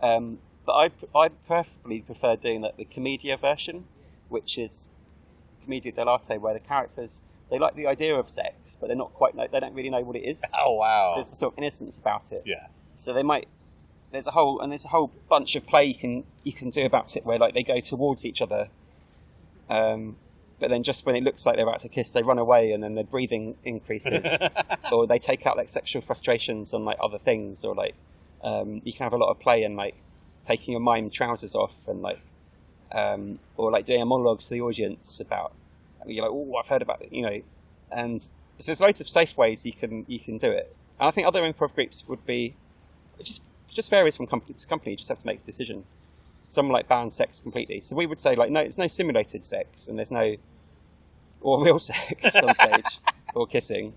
But I preferably prefer doing the commedia version, which is commedia dell'arte, where the characters, they like the idea of sex, but they don't really know what it is. Oh wow! So there's a sort of innocence about it. Yeah. So there's a whole bunch of play you can do about it, where like they go towards each other, but then just when it looks like they're about to kiss, they run away, and then their breathing increases, or they take out like sexual frustrations on like other things, or like you can have a lot of play in like taking your mime trousers off, and like or like doing a monologue to the audience about, you're like, oh, I've heard about it, you know, and there's loads of safe ways you can do it. And I think other improv groups would be, it just varies from company to company. You just have to make a decision. Some like ban sex completely. So we would say like, no, it's no simulated sex, and there's no, or real sex on stage, or kissing.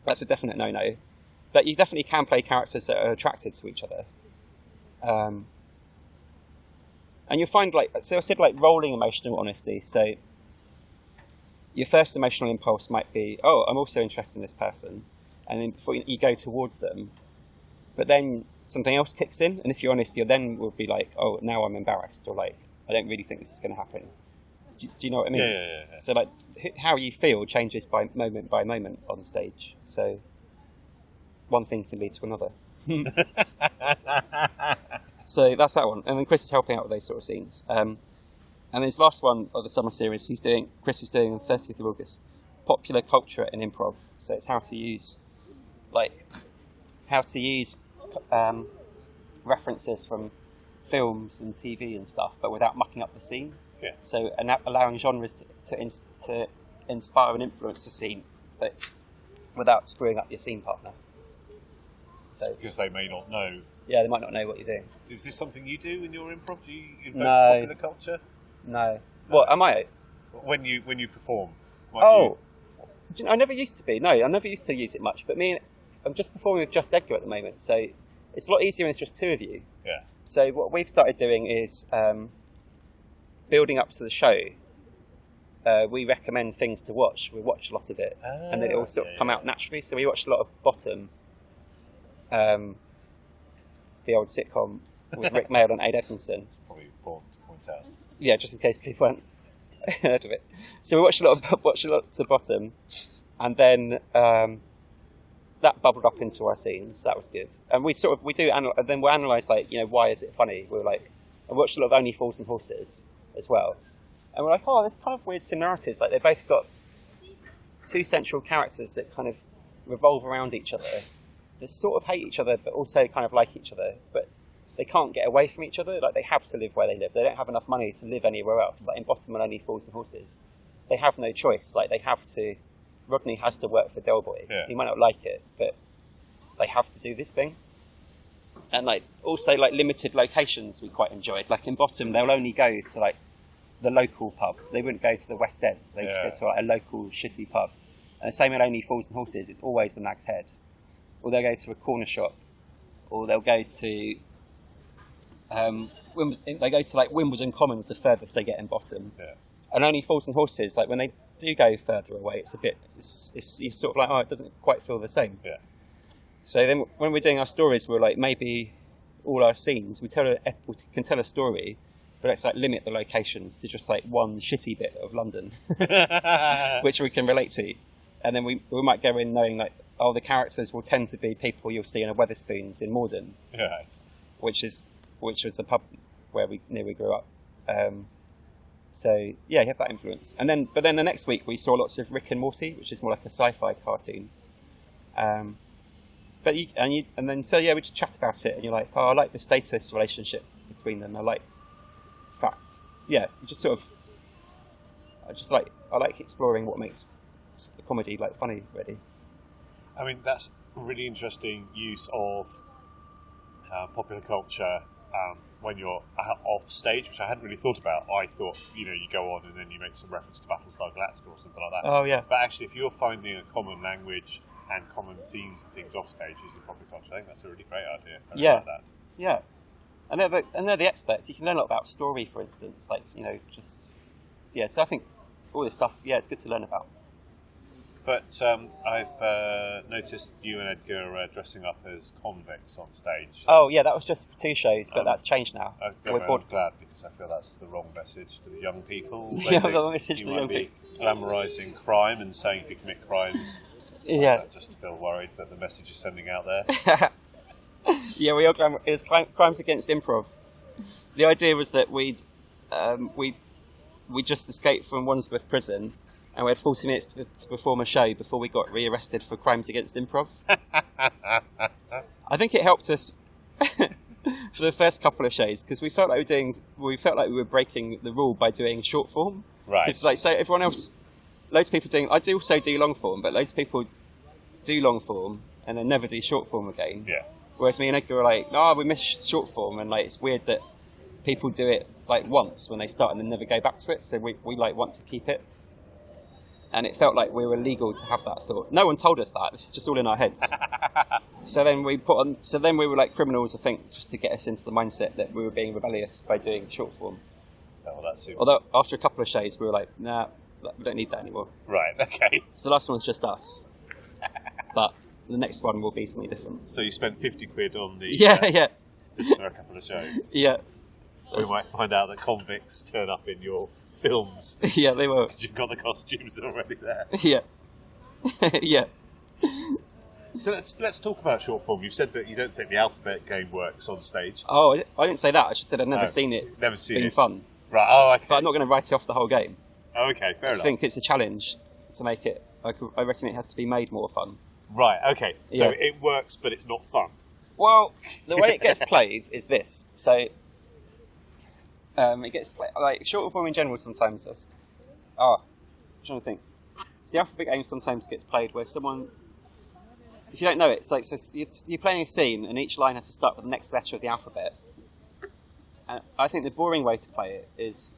That's a definite no-no. But you definitely can play characters that are attracted to each other. And you'll find like, so I said like rolling emotional honesty. So your first emotional impulse might be, oh, I'm also interested in this person. And then before you go towards them, but then something else kicks in. And if you're honest, you then will be like, oh, now I'm embarrassed, or like, I don't really think this is going to happen. Do you know what I mean? Yeah. So like how you feel changes by moment on stage. So one thing can lead to another. So that's that one. And then Chris is helping out with those sort of scenes. And this last one of the summer series, Chris is doing on 30th of August, popular culture in improv. So it's how to use references from films and TV and stuff, but without mucking up the scene. Yeah. So allowing genres to inspire and influence a scene, but without screwing up your scene partner. So because they may not know. Yeah, they might not know what you're doing. Is this something you do in your improv? Do you invoke popular culture? No. What am I? When you perform? I never used to be. No, I never used to use it much. But I'm just performing with Just Edgar at the moment, so it's a lot easier when it's just two of you. Yeah. So what we've started doing is building up to the show. We recommend things to watch. We watch a lot of it, and then it will sort of come out naturally. So we watched a lot of Bottom, the old sitcom with Rick Mayall and Ade Edmondson. Probably important to point out. Yeah, just in case people haven't heard of it. So we watched a lot to Bottom, and then that bubbled up into our scenes. That was good, and then we'll analyse like, you know, why is it funny? We're like, I watched a lot of Only Fools and Horses as well, and we're like, oh, there's kind of weird similarities. Like they both got two central characters that kind of revolve around each other. They sort of hate each other, but also kind of like each other, but they can't get away from each other. Like they have to live where they live. They don't have enough money to live anywhere else. Like in Bottom and Only Fools and Horses, they have no choice. Like they have to. Rodney has to work for Del Boy. Yeah. He might not like it, but they have to do this thing. And like also like limited locations we quite enjoyed. Like in Bottom, they'll only go to like the local pub. They wouldn't go to the West End. They go to like a local shitty pub. And the same in Only Fools and Horses. It's always the Nag's Head. Or they'll go to a corner shop, or they'll go to like Wimbledon Commons, the furthest they get in Bottom. Yeah. And Only Fools and Horses, like when they do go further away, it's you're sort of like, oh, it doesn't quite feel the same. Yeah. So then when we're doing our stories, we're like, maybe all our scenes, we can tell a story, but let's like limit the locations to just like one shitty bit of London, which we can relate to. and then we might go in knowing like, oh, the characters will tend to be people you'll see in a Wetherspoons in Morden, right? Which was the pub where we grew up. So yeah, you have that influence. But then the next week we saw lots of Rick and Morty, which is more like a sci-fi cartoon. And then we just chat about it, and you're like, oh, I like the status relationship between them. I like facts. Yeah, just sort of. I like exploring what makes a comedy like funny. Really. I mean, that's a really interesting use of popular culture when you're off stage, which I hadn't really thought about. I thought, you go on and then you make some reference to Battlestar Galactica or something like that. Oh yeah. But actually, if you're finding a common language and common themes and things off stage using popular culture, I think that's a really great idea. Like that. Yeah. And they're the experts. You can learn a lot about story, for instance. Like, So I think all this stuff, it's good to learn about. But I've noticed you and Edgar are dressing up as convicts on stage. Oh yeah, that was just for 2 shows, but that's changed now. I'm glad, because I feel that's the wrong message to the young people. The wrong message to the young people. You might be glamorising crime and saying if you commit crimes. Yeah. I just feel worried that the message is sending out there. Yeah, it was crimes against improv. The idea was that we just escaped from Wandsworth prison, and we had 40 minutes to perform a show before we got rearrested for crimes against improv. I think it helped us for the first couple of shows, because we felt like we were breaking the rule by doing short form. Right. It's like, so everyone else, loads of people I do also do long form, but loads of people do long form and then never do short form again. Yeah. Whereas me and Edgar were like, no, we miss short form, and like it's weird that people do it like once when they start and then never go back to it. So we like want to keep it, and it felt like we were legal to have that thought. No one told us that. This is just all in our heads. So then we were like criminals, I think, just to get us into the mindset that we were being rebellious by doing short form. Oh, that's super. Although after a couple of shows, we were like, nah, we don't need that anymore. Right. Okay. So the last one was just us, but the next one will be something different. So you spent 50 quid on the just for a couple of shows. Yeah. We might find out that convicts turn up in your films. Yeah, they will. Because you've got the costumes already there. Yeah. Yeah. So let's talk about short form. You've said that you don't think the alphabet game works on stage. Oh, I didn't say that. I just said I've never seen it. Never seen being it. Fun. Right. Oh, okay. But I'm not going to write it off the whole game. Oh, okay. Fair enough. I think it's a challenge to make it. I reckon it has to be made more fun. Right. Okay. So it works, but it's not fun. Well, the way it gets played is this. So it gets played like short form in general. Sometimes I'm trying to think. So the alphabet game sometimes gets played where someone, if you don't know it, it's like you're playing a scene and each line has to start with the next letter of the alphabet. And I think the boring way to play it is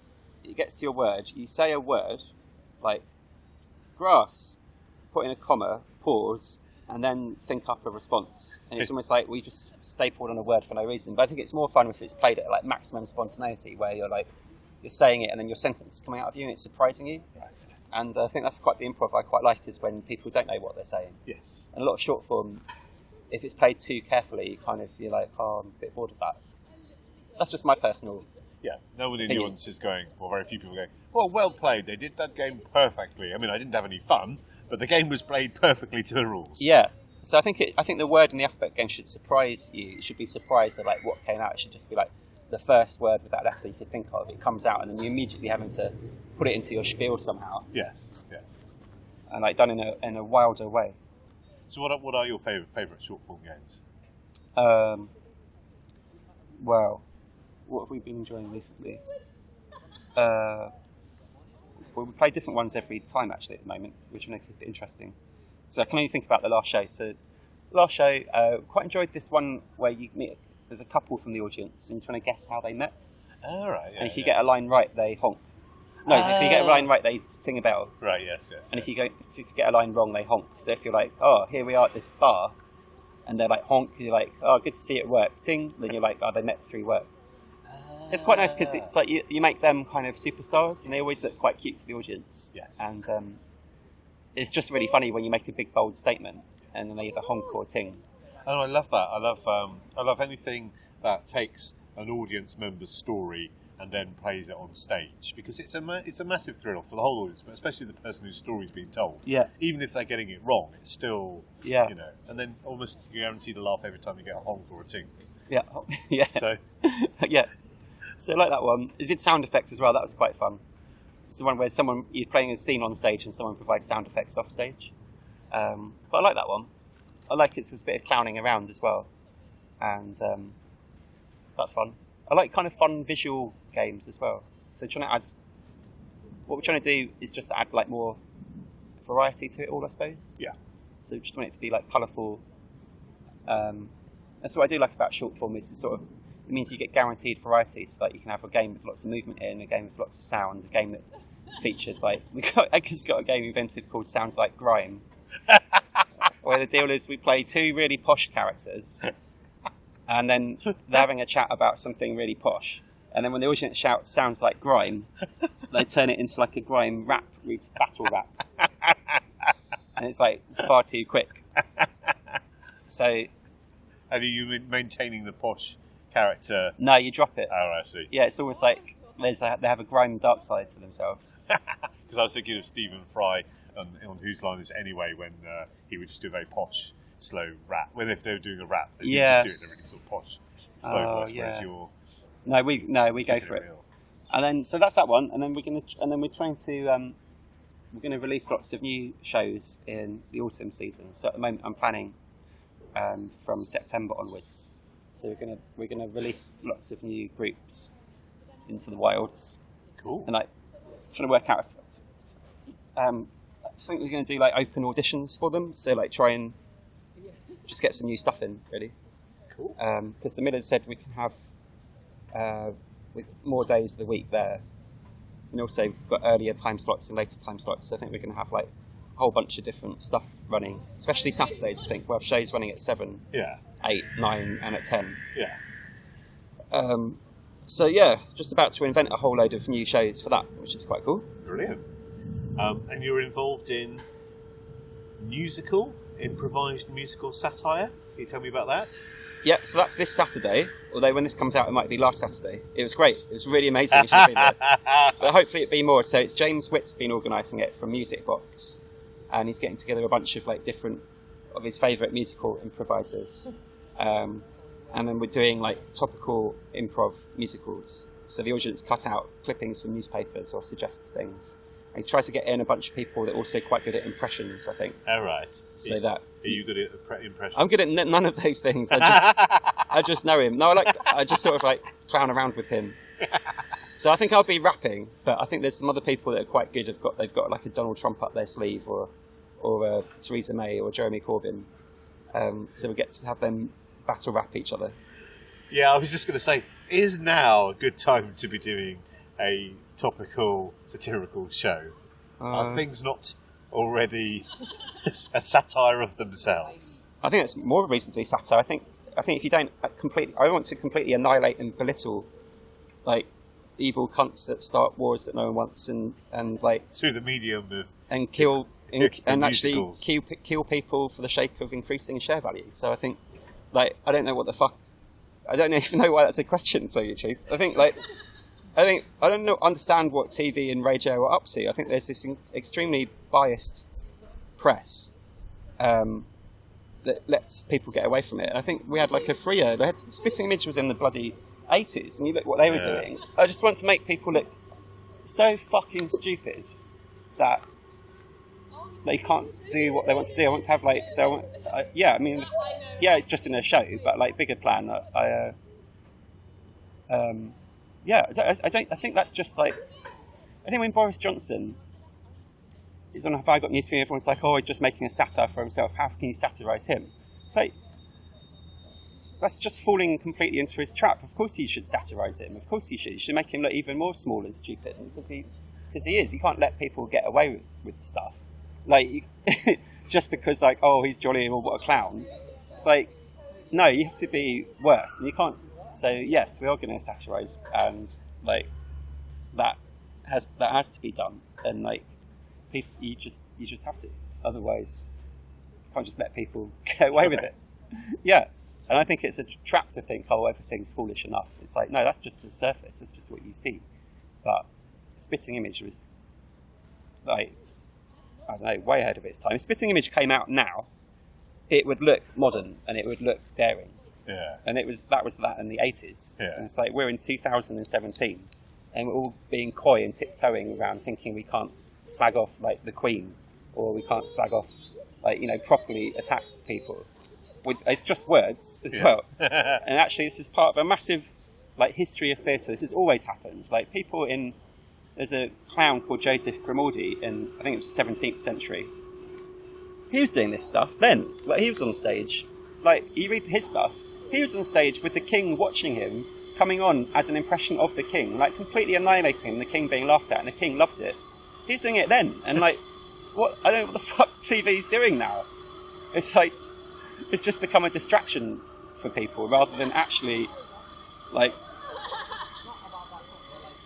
it gets to your word, you say a word like grass, put in a comma, pause, and then think up a response. And it's almost like we just stapled on a word for no reason. But I think it's more fun if it's played at like maximum spontaneity, where you're saying it and then your sentence is coming out of you and it's surprising you. Right. And I think that's quite the improv I quite like, is when people don't know what they're saying. Yes. And a lot of short form, if it's played too carefully, you're like, oh, I'm a bit bored of that. That's just my personal. Yeah, no one in the audience is going, or very few people are going, well played, they did that game perfectly. I mean, I didn't have any fun, but the game was played perfectly to the rules. Yeah, so I think the word in the alphabet game should surprise you. You should be surprised at like what came out. It should just be like the first word with that letter you could think of. It comes out, and then you immediately having to put it into your spiel somehow. Yes. And like done in a wilder way. So what are your favourite short form games? Well, what have we been enjoying recently? We play different ones every time actually at the moment, which will make it interesting. So I can only think about the last show. So the last show, quite enjoyed this one where you meet. There's a couple from the audience and you're trying to guess how they met. All right. Yeah, and if you get a line right, they honk. No, if you get a line right, they ting a bell. Right. Yes. And if you get a line wrong, they honk. So if you're like, oh, here we are at this bar, and they're like honk, you're like, oh, good to see it work. Ting. Then you're like, oh, they met through work. It's quite nice because it's like you make them kind of superstars, and they always look quite cute to the audience. Yes. And it's just really funny when you make a big bold statement, and then they either honk or ting. Oh, I love that. I love anything that takes an audience member's story and then plays it on stage, because it's a massive thrill for the whole audience, but especially the person whose story's being told. Yeah. Even if they're getting it wrong, it's still, yeah. And then almost you're guaranteed to laugh every time you get a honk or a tink. Yeah. Yeah. So. Yeah. So I like that one. It did sound effects as well. That was quite fun. It's the one where you're playing a scene on stage and someone provides sound effects off stage. But I like that one. I like it's a bit of clowning around as well, and that's fun. I like kind of fun visual games as well. So what we're trying to do is just add like more variety to it all, I suppose. Yeah. So just want it to be like colourful. That's what I do like about short form is it means you get guaranteed variety. So like you can have a game with lots of movement in, a game with lots of sounds, a game that features like I just got a game invented called Sounds Like Grime. Where the deal is we play two really posh characters and then they're having a chat about something really posh, and then when the audience shouts "sounds like grime," they turn it into like a grime rap, battle rap, and it's like far too quick. So, and are you maintaining the posh character? No, you drop it. Oh, I see. Yeah, it's almost like they have a grime dark side to themselves. Because I was thinking of Stephen Fry on Whose Line Is It Anyway, when he would just do a very posh, slow rap. Well, if they were doing a rap, they would just do it in a really sort of posh, slow voice. Yeah. You're we go for it. Real. And then so that's that one. And then we're trying to we're going to release lots of new shows in the autumn season. So at the moment, I'm planning from September onwards. So we're gonna release lots of new groups into the wilds. Cool. And like trying to work out. I think we're going to do like open auditions for them, so like try and just get some new stuff in, really. Cool. Because the Millers said we can have with more days of the week there, and also we've got earlier time slots and later time slots. So I think we're going to have like a whole bunch of different stuff running, especially Saturdays. I think we'll have shows running at 7, 8, 9, and at 10. Yeah. So yeah, just about to invent a whole load of new shows for that, which is quite cool. Brilliant. And you're involved in improvised musical satire. Can you tell me about that? Yeah, so that's this Saturday. Although when this comes out, it might be last Saturday. It was great. It was really amazing. You should have been there. But hopefully it'll be more. So it's James Witt's been organising it from Music Box, and he's getting together a bunch of like different of his favourite musical improvisers, and then we're doing like topical improv musicals. So the audience cut out clippings from newspapers or suggest things. And he tries to get in a bunch of people that are also quite good at impressions, I think. All right. So are you good at impressions? I'm good at none of those things. I just know him. No, I just sort of like clown around with him. So I think I'll be rapping, but I think there's some other people that are quite good. They've got like a Donald Trump up their sleeve, or Theresa May, or Jeremy Corbyn. So we get to have them battle rap each other. Yeah, I was just going to say, is now a good time to be doing a topical satirical show? Are things not already a satire of themselves? I think it's more of a reason to do satire. I think if you don't I want to completely annihilate and belittle like evil cunts that start wars that no one wants, and like through the medium of and kill and actually musicals. kill people for the sake of increasing share value. So I think like I don't know what the fuck. I don't even know why that's a question, to tell you the truth. I don't understand what TV and radio are up to. I think there's this extremely biased press that lets people get away from it. And I think we had like a freer. Spitting Image was in the bloody 80s, and you look what they were doing. I just want to make people look so fucking stupid that they can't do what they want to do. I want to have like it's just in a show, but like bigger plan. I think that's just like, I think when Boris Johnson is on Have I Got News For You, everyone's like, oh, he's just making a satire for himself. How can you satirise him? It's like, that's just falling completely into his trap. Of course you should satirise him. Of course you should. You should make him look even more small and stupid, because he is. You can't let people get away with stuff. Like, just because like, oh, he's jolly or what a clown. It's like, no, you have to be worse, and you can't. So yes, we are going to satirise, and like that has to be done, and like people, you just have to. Otherwise, you can't just let people get away with it. Yeah. And I think it's a trap to think, oh, everything's foolish enough. It's like, no, that's just the surface. That's just what you see. But Spitting Image was, like, I don't know, way ahead of its time. If Spitting Image came out now, it would look modern and it would look daring. Yeah. And that was that in the 80s. Yeah. And it's like, we're in 2017 and we're all being coy and tiptoeing around thinking we can't slag off, like, the Queen, or we can't slag off, like, you know, properly attack people. It's just words as well. And actually, this is part of a massive, like, history of theatre. This has always happened. Like, people in... There's a clown called Joseph Grimaldi in, I think it was the 17th century. He was doing this stuff then. Like, he was on stage. Like, you read his stuff. He was on stage with the king watching him, coming on as an impression of the king, like, completely annihilating him, the king being laughed at, and the king loved it. He's doing it then. And, like, what? I don't know what the fuck TV's doing now. It's like... It's just become a distraction for people rather than actually, like,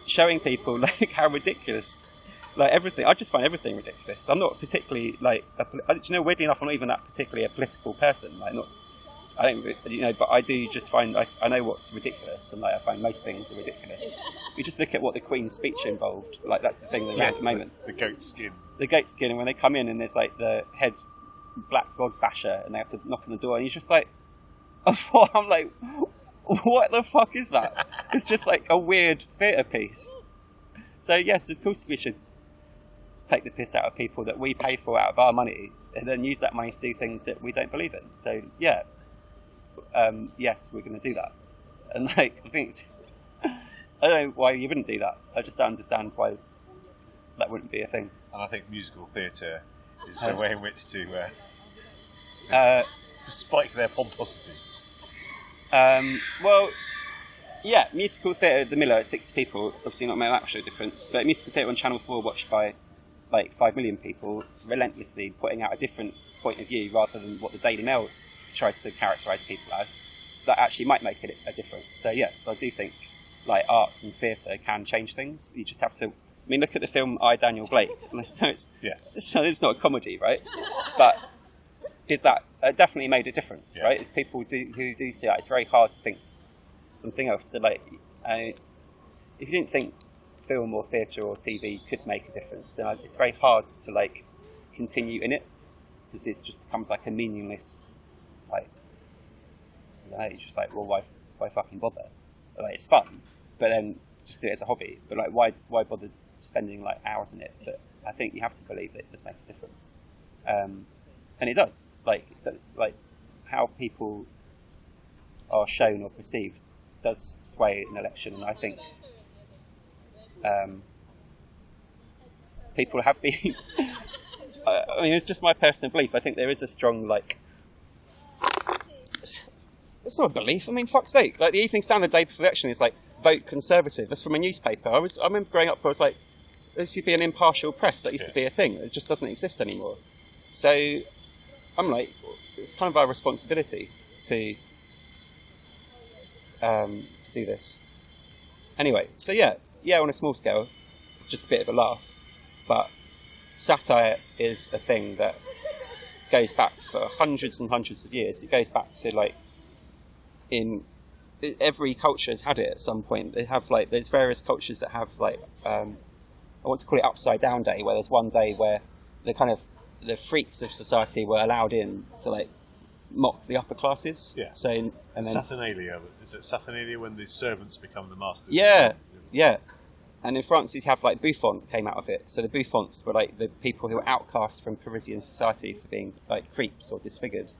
showing people, like, how ridiculous, like, everything. I just find everything ridiculous. I'm not particularly, like, weirdly enough, I'm not even that particularly a political person. Like, I don't, you know, but I do just find, like, I know what's ridiculous, and, like, I find most things are ridiculous. You just look at what the Queen's speech involved. Like, that's the thing at the moment. The goat skin. The goat skin, and when they come in and there's, like, the head black god basher and they have to knock on the door and you're just like, I'm like, what the fuck is that? It's just like a weird theatre piece. So yes, of course we should take the piss out of people that we pay for out of our money and then use that money to do things that we don't believe in. So yeah, yes, we're going to do that. And like, I think I don't know why you wouldn't do that. I just don't understand why that wouldn't be a thing. And I think musical theatre is a way in which to spike their pomposity. Well, yeah, musical theatre, the Miller at 60 people, obviously not made that much of a difference, but musical theatre on Channel 4 watched by like 5 million people, relentlessly putting out a different point of view rather than what the Daily Mail tries to characterise people as, that actually might make it a difference. So yes, I do think like arts and theatre can change things. You just have to, I mean, look at the film I, Daniel Blake. It's not a comedy, right? But did that definitely made a difference, right? If people who do see that, it's very hard to think something else. So, like, if you didn't think film or theatre or TV could make a difference, then it's very hard to like continue in it because it just becomes like a meaningless, like, I don't know, you're just like, well, why fucking bother? Like, it's fun, but then just do it as a hobby. But like, why bother spending like hours in it? But I think you have to believe that it does make a difference, and it does. Like how people are shown or perceived does sway an election, and I think people have been. I mean, it's just my personal belief. I think there is a strong like. It's not a belief. I mean, fuck's sake! Like the Evening Standard day before the election is like vote Conservative. That's from a newspaper. I remember growing up. I was like, there used to be an impartial press. That used to be a thing. It just doesn't exist anymore. So I'm like, it's kind of our responsibility to do this. Anyway, so yeah, on a small scale, it's just a bit of a laugh. But satire is a thing that goes back for hundreds and hundreds of years. It goes back to like, every culture has had it at some point. They have like, there's various cultures that have like, I want to call it Upside Down Day, where there's one day where the freaks of society were allowed in to like mock the upper classes. Yeah. So and then Saturnalia. Is it Saturnalia when the servants become the masters? Yeah. And in France, you have like Buffon came out of it. So the Buffons were like the people who were outcast from Parisian society for being like creeps or disfigured.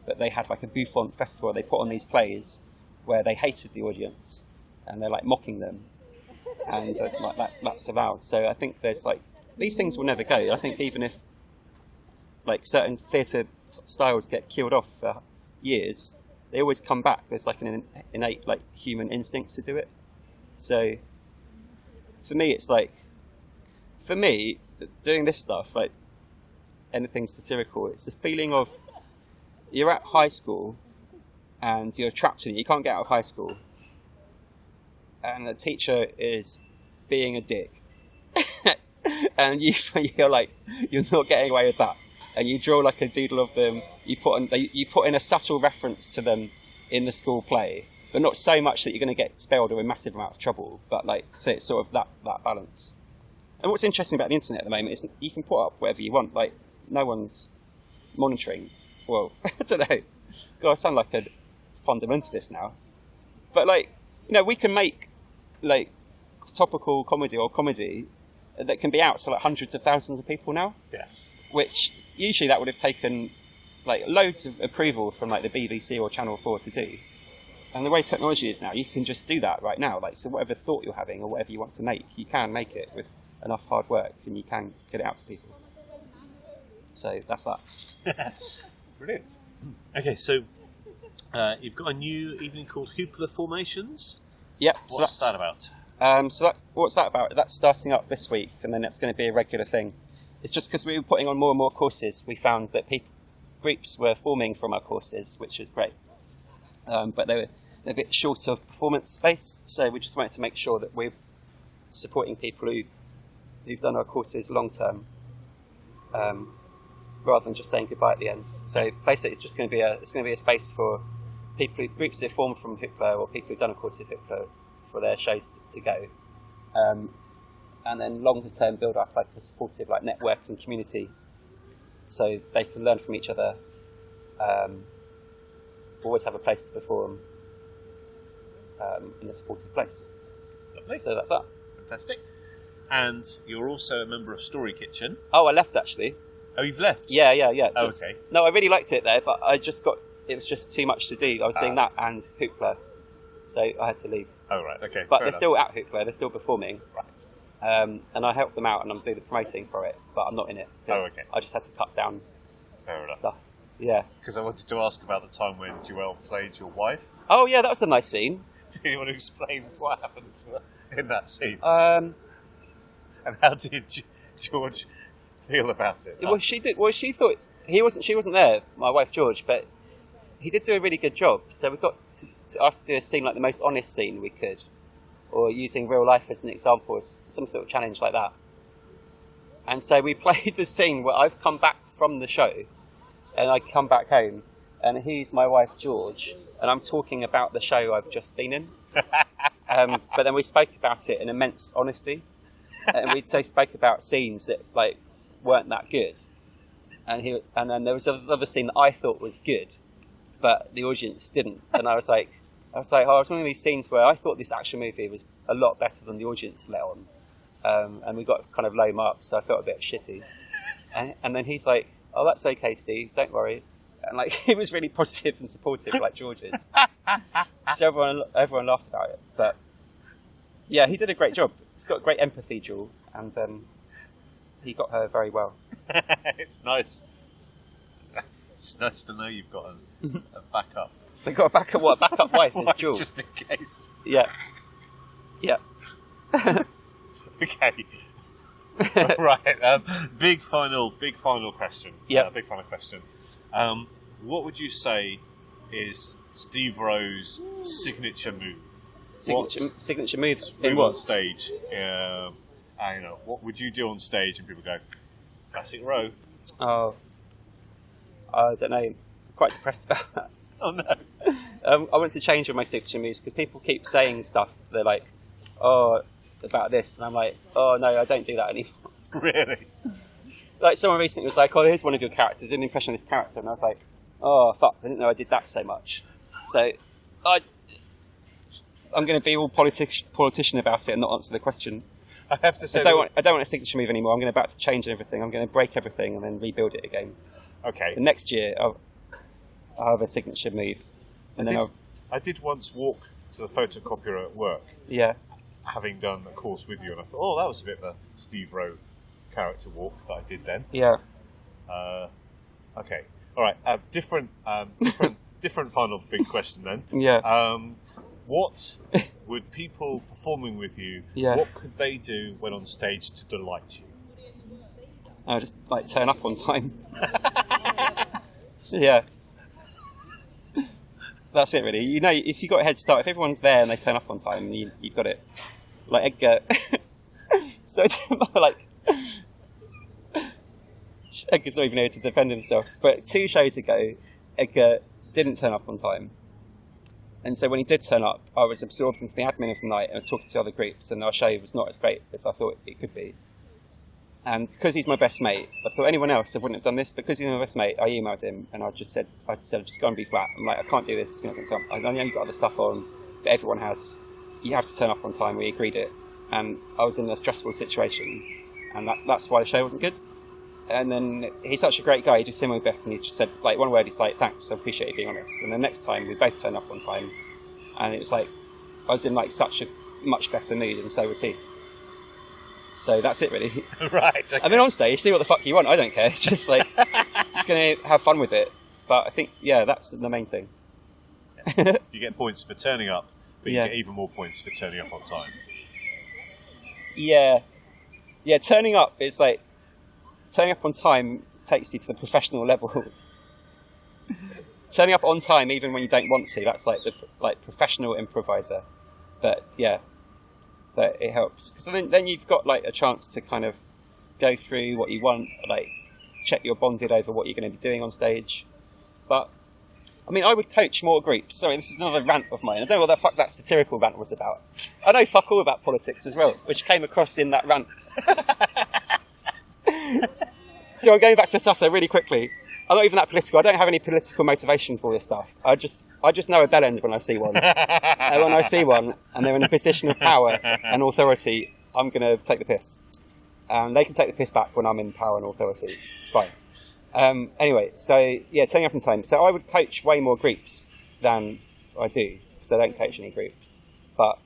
But they had like a Buffon festival. They put on these plays where they hated the audience and they're like mocking them, and like that's allowed. So I think there's like these things will never go. I think even if like certain theatre styles get killed off for years, they always come back. There's like an innate like human instinct to do it. So for me, it's like, doing this stuff, like anything satirical, it's the feeling of you're at high school and you're trapped in it. You can't get out of high school, and the teacher is being a dick, and you're like, you're not getting away with that. And you draw like a doodle of them. You put in a subtle reference to them in the school play, but not so much that you're going to get expelled or in massive amount of trouble. But like, so it's sort of that balance. And what's interesting about the internet at the moment is you can put up whatever you want. Like, no one's monitoring. Well, I don't know. God, I sound like a fundamentalist now. But like, we can make like topical comedy or comedy that can be out to like hundreds of thousands of people now. Yes. Which usually that would have taken like loads of approval from like the BBC or Channel 4 to do. And the way technology is now, you can just do that right now. Like, so whatever thought you're having or whatever you want to make, you can make it with enough hard work, and you can get it out to people. So that's that. Brilliant. Okay, so you've got a new evening called Hoopla Formations. Yep. What's that about? What's that about? That's starting up this week, and then it's going to be a regular thing. It's just because we were putting on more and more courses, we found that groups were forming from our courses, which is great. But they were a bit short of performance space, so we just wanted to make sure that we're supporting people who've done our courses long term, rather than just saying goodbye at the end. So basically, it's going to be a space for groups that form from Hoopla or people who've done a course of Hoopla for their shows to go, and then longer term build up like a supportive like network and community, so they can learn from each other. Always have a place to perform in a supportive place. Lovely. So that's that. Fantastic. And you're also a member of Story Kitchen. Oh, I left actually. Oh, you've left? Yeah. Oh, okay. No, I really liked it there, but it was just too much to do. I was doing that and Hoopla, so I had to leave. Oh, right, okay. But they're still at Hoopla, they're still performing. Right. And I help them out and I'm doing the promoting for it, but I'm not in it. Oh, okay. I just had to cut down stuff. Yeah. Because I wanted to ask about the time when Joelle played your wife. Oh, yeah, that was a nice scene. Do you want to explain what happened in that scene? And how did George feel about it? Well, she thought she wasn't there, my wife George, but he did do a really good job. So we got to ask to do a scene like the most honest scene we could, or using real life as an example, or some sort of challenge like that. And so we played the scene where I've come back from the show, and I come back home, and he's my wife George, and I'm talking about the show I've just been in. But then we spoke about it in immense honesty, and we spoke about scenes that like weren't that good, and then there was this other scene that I thought was good, but the audience didn't, and I was like, oh, it was one of these scenes where I thought this action movie was a lot better than the audience let on, and we got kind of low marks, so I felt a bit shitty, and then he's like, oh, that's okay, Steve, don't worry. And like, he was really positive and supportive, like George is. So everyone laughed about it. But yeah, he did a great job. He's got great empathy, Jewel, and he got her very well. It's nice. It's nice to know you've got a backup. They got a backup. What? A backup wife is Jewel. Just in case. Yeah. Okay. Right. Big final question. Yeah. Big final question. What would you say is Steve Roe's signature move? Signature moves in in what? what? On stage. What would you do on stage and people go, classic Roe? Oh, I don't know. I'm quite depressed about that. Oh no. I want to change all my signature moves because people keep saying stuff. They're like, oh, about this, and I'm like, oh no, I don't do that anymore. Really? Like someone recently was like, oh, here's one of your characters, an impression of this character, and I was like, oh fuck, I didn't know I did that so much. So I'm going to be all politician about it and not answer the question. I have to say, I don't want a signature move anymore. I'm about to change everything. I'm going to break everything and then rebuild it again. Okay. And next year I'll have a signature move, and I did once walk to the photocopier at work. Yeah. Having done a course with you, and I thought, oh, that was a bit of a Steve Roe character walk that I did then. Yeah. Okay. All right. Different final big question then. Yeah. What would people performing with you? Yeah. What could they do when on stage to delight you? Just like turn up on time. Yeah. That's it, really. You know, if you've got a head start, if everyone's there and they turn up on time, you've got it. Like Edgar. So, like, Edgar's not even able to defend himself. But 2 shows ago, Edgar didn't turn up on time. And so when he did turn up, I was absorbed into the admin of the night and was talking to other groups, and our show was not as great as I thought it could be. And because he's my best mate, I thought anyone else I wouldn't have done this. Because he's my best mate, I emailed him and I just said, just go and be flat. I'm like, I can't do this if you're not going to turn up. I only got other stuff on, but everyone has. You have to turn up on time. We agreed it. And I was in a stressful situation, and that's why the show wasn't good. And then he's such a great guy. He just sent me back and he just said, like, one word. He's like, thanks, I appreciate you being honest. And the next time we both turned up on time, and it was like I was in like such a much better mood, and so was he. So that's it, really. Right. Okay. I mean, on stage, do what the fuck you want. I don't care. Just like just gonna have fun with it. But I think, yeah, that's the main thing. You get points for turning up, but you get even more points for turning up on time. Yeah, turning up is like. Turning up on time takes you to the professional level. Turning up on time even when you don't want to, that's like the professional improviser. But yeah, but it helps. Because then you've got like a chance to kind of go through what you want, like check you're bonded over what you're going to be doing on stage. But, I mean, I would coach more groups. Sorry, this is another rant of mine. I don't know what the fuck that satirical rant was about. I know fuck all about politics as well, which came across in that rant. So I'm going back to Sussa really quickly. I'm not even that political. I don't have any political motivation for this stuff. I just know a bell end when I see one. And when I see one, and they're in a position of power and authority, I'm going to take the piss. They can take the piss back when I'm in power and authority. It's fine. Anyway, so yeah, turning up on time. So I would coach way more groups than I do, because I don't coach any groups. But,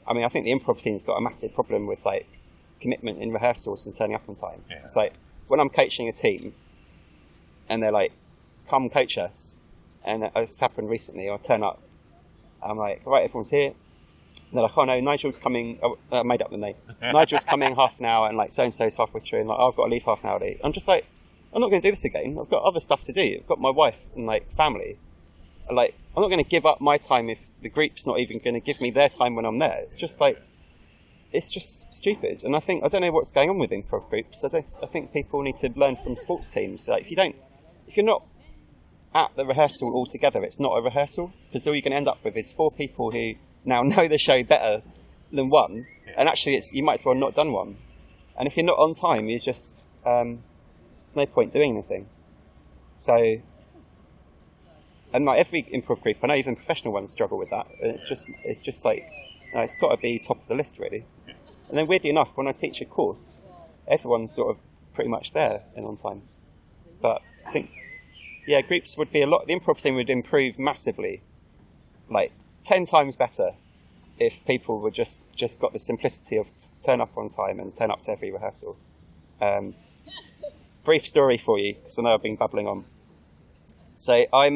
I mean, I think the improv scene's got a massive problem with, like, commitment in rehearsals and turning up on time. Yeah. It's like, when I'm coaching a team, and they're like, come coach us, and it's happened recently, I turn up, I'm like, right, everyone's here. And they're like, oh no, Nigel's coming, I made up the name. Nigel's coming half an hour, and like so-and-so's halfway through, and like, I've got to leave half an hour early. I'm just like, I'm not going to do this again. I've got other stuff to do. I've got my wife and like family. Like, I'm not going to give up my time if the group's not even going to give me their time when I'm there. It's just like, it's just stupid. And I don't know what's going on with improv groups. I think people need to learn from sports teams. Like, if you're not at the rehearsal altogether, it's not a rehearsal, because all you're going to end up with is 4 people who now know the show better than one, and actually you might as well not done one. And if you're not on time, you're just there's no point doing anything. So, and like every improv group, I know even professional ones struggle with that. And it's just like, it's got to be top of the list, really. And then weirdly enough, when I teach a course, everyone's sort of pretty much there and on time. But I think, yeah, groups would be the improv scene would improve massively, like 10 times better, if people were just got the simplicity of turn up on time and turn up to every rehearsal. Brief story for you, because I know I've been babbling on. So I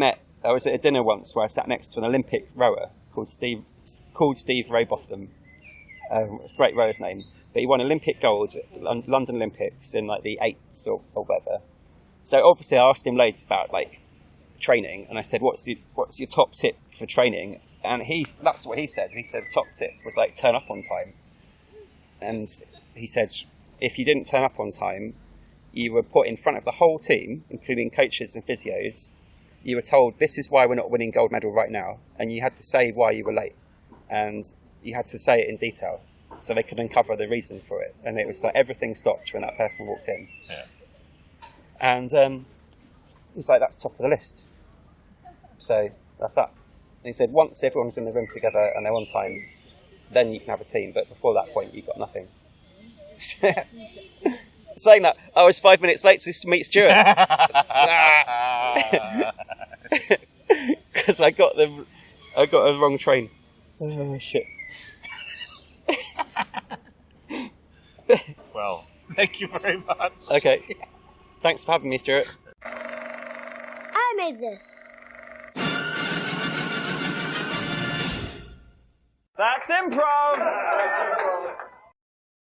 was at a dinner once where I sat next to an Olympic rower called Steve Roe Improv. It's a great rower's name, but he won Olympic gold at London Olympics in like the 8s or whatever. So obviously I asked him loads about like training, and I said, what's your top tip for training? And that's what he said. He said the top tip was like turn up on time. And he said, if you didn't turn up on time, you were put in front of the whole team, including coaches and physios. You were told, this is why we're not winning gold medal right now. And you had to say why you were late. And you had to say it in detail so they could uncover the reason for it. And it was like everything stopped when that person walked in. Yeah. And it was like, that's top of the list. So that's that. And he said, once everyone's in the room together and they're on time, then you can have a team. But before that point, you've got nothing. Saying that, I was 5 minutes late to meet Stuart. Because I got a wrong train. Oh, shit. Well, thank you very much. Okay. Thanks for having me, Stuart. I made this. That's improv!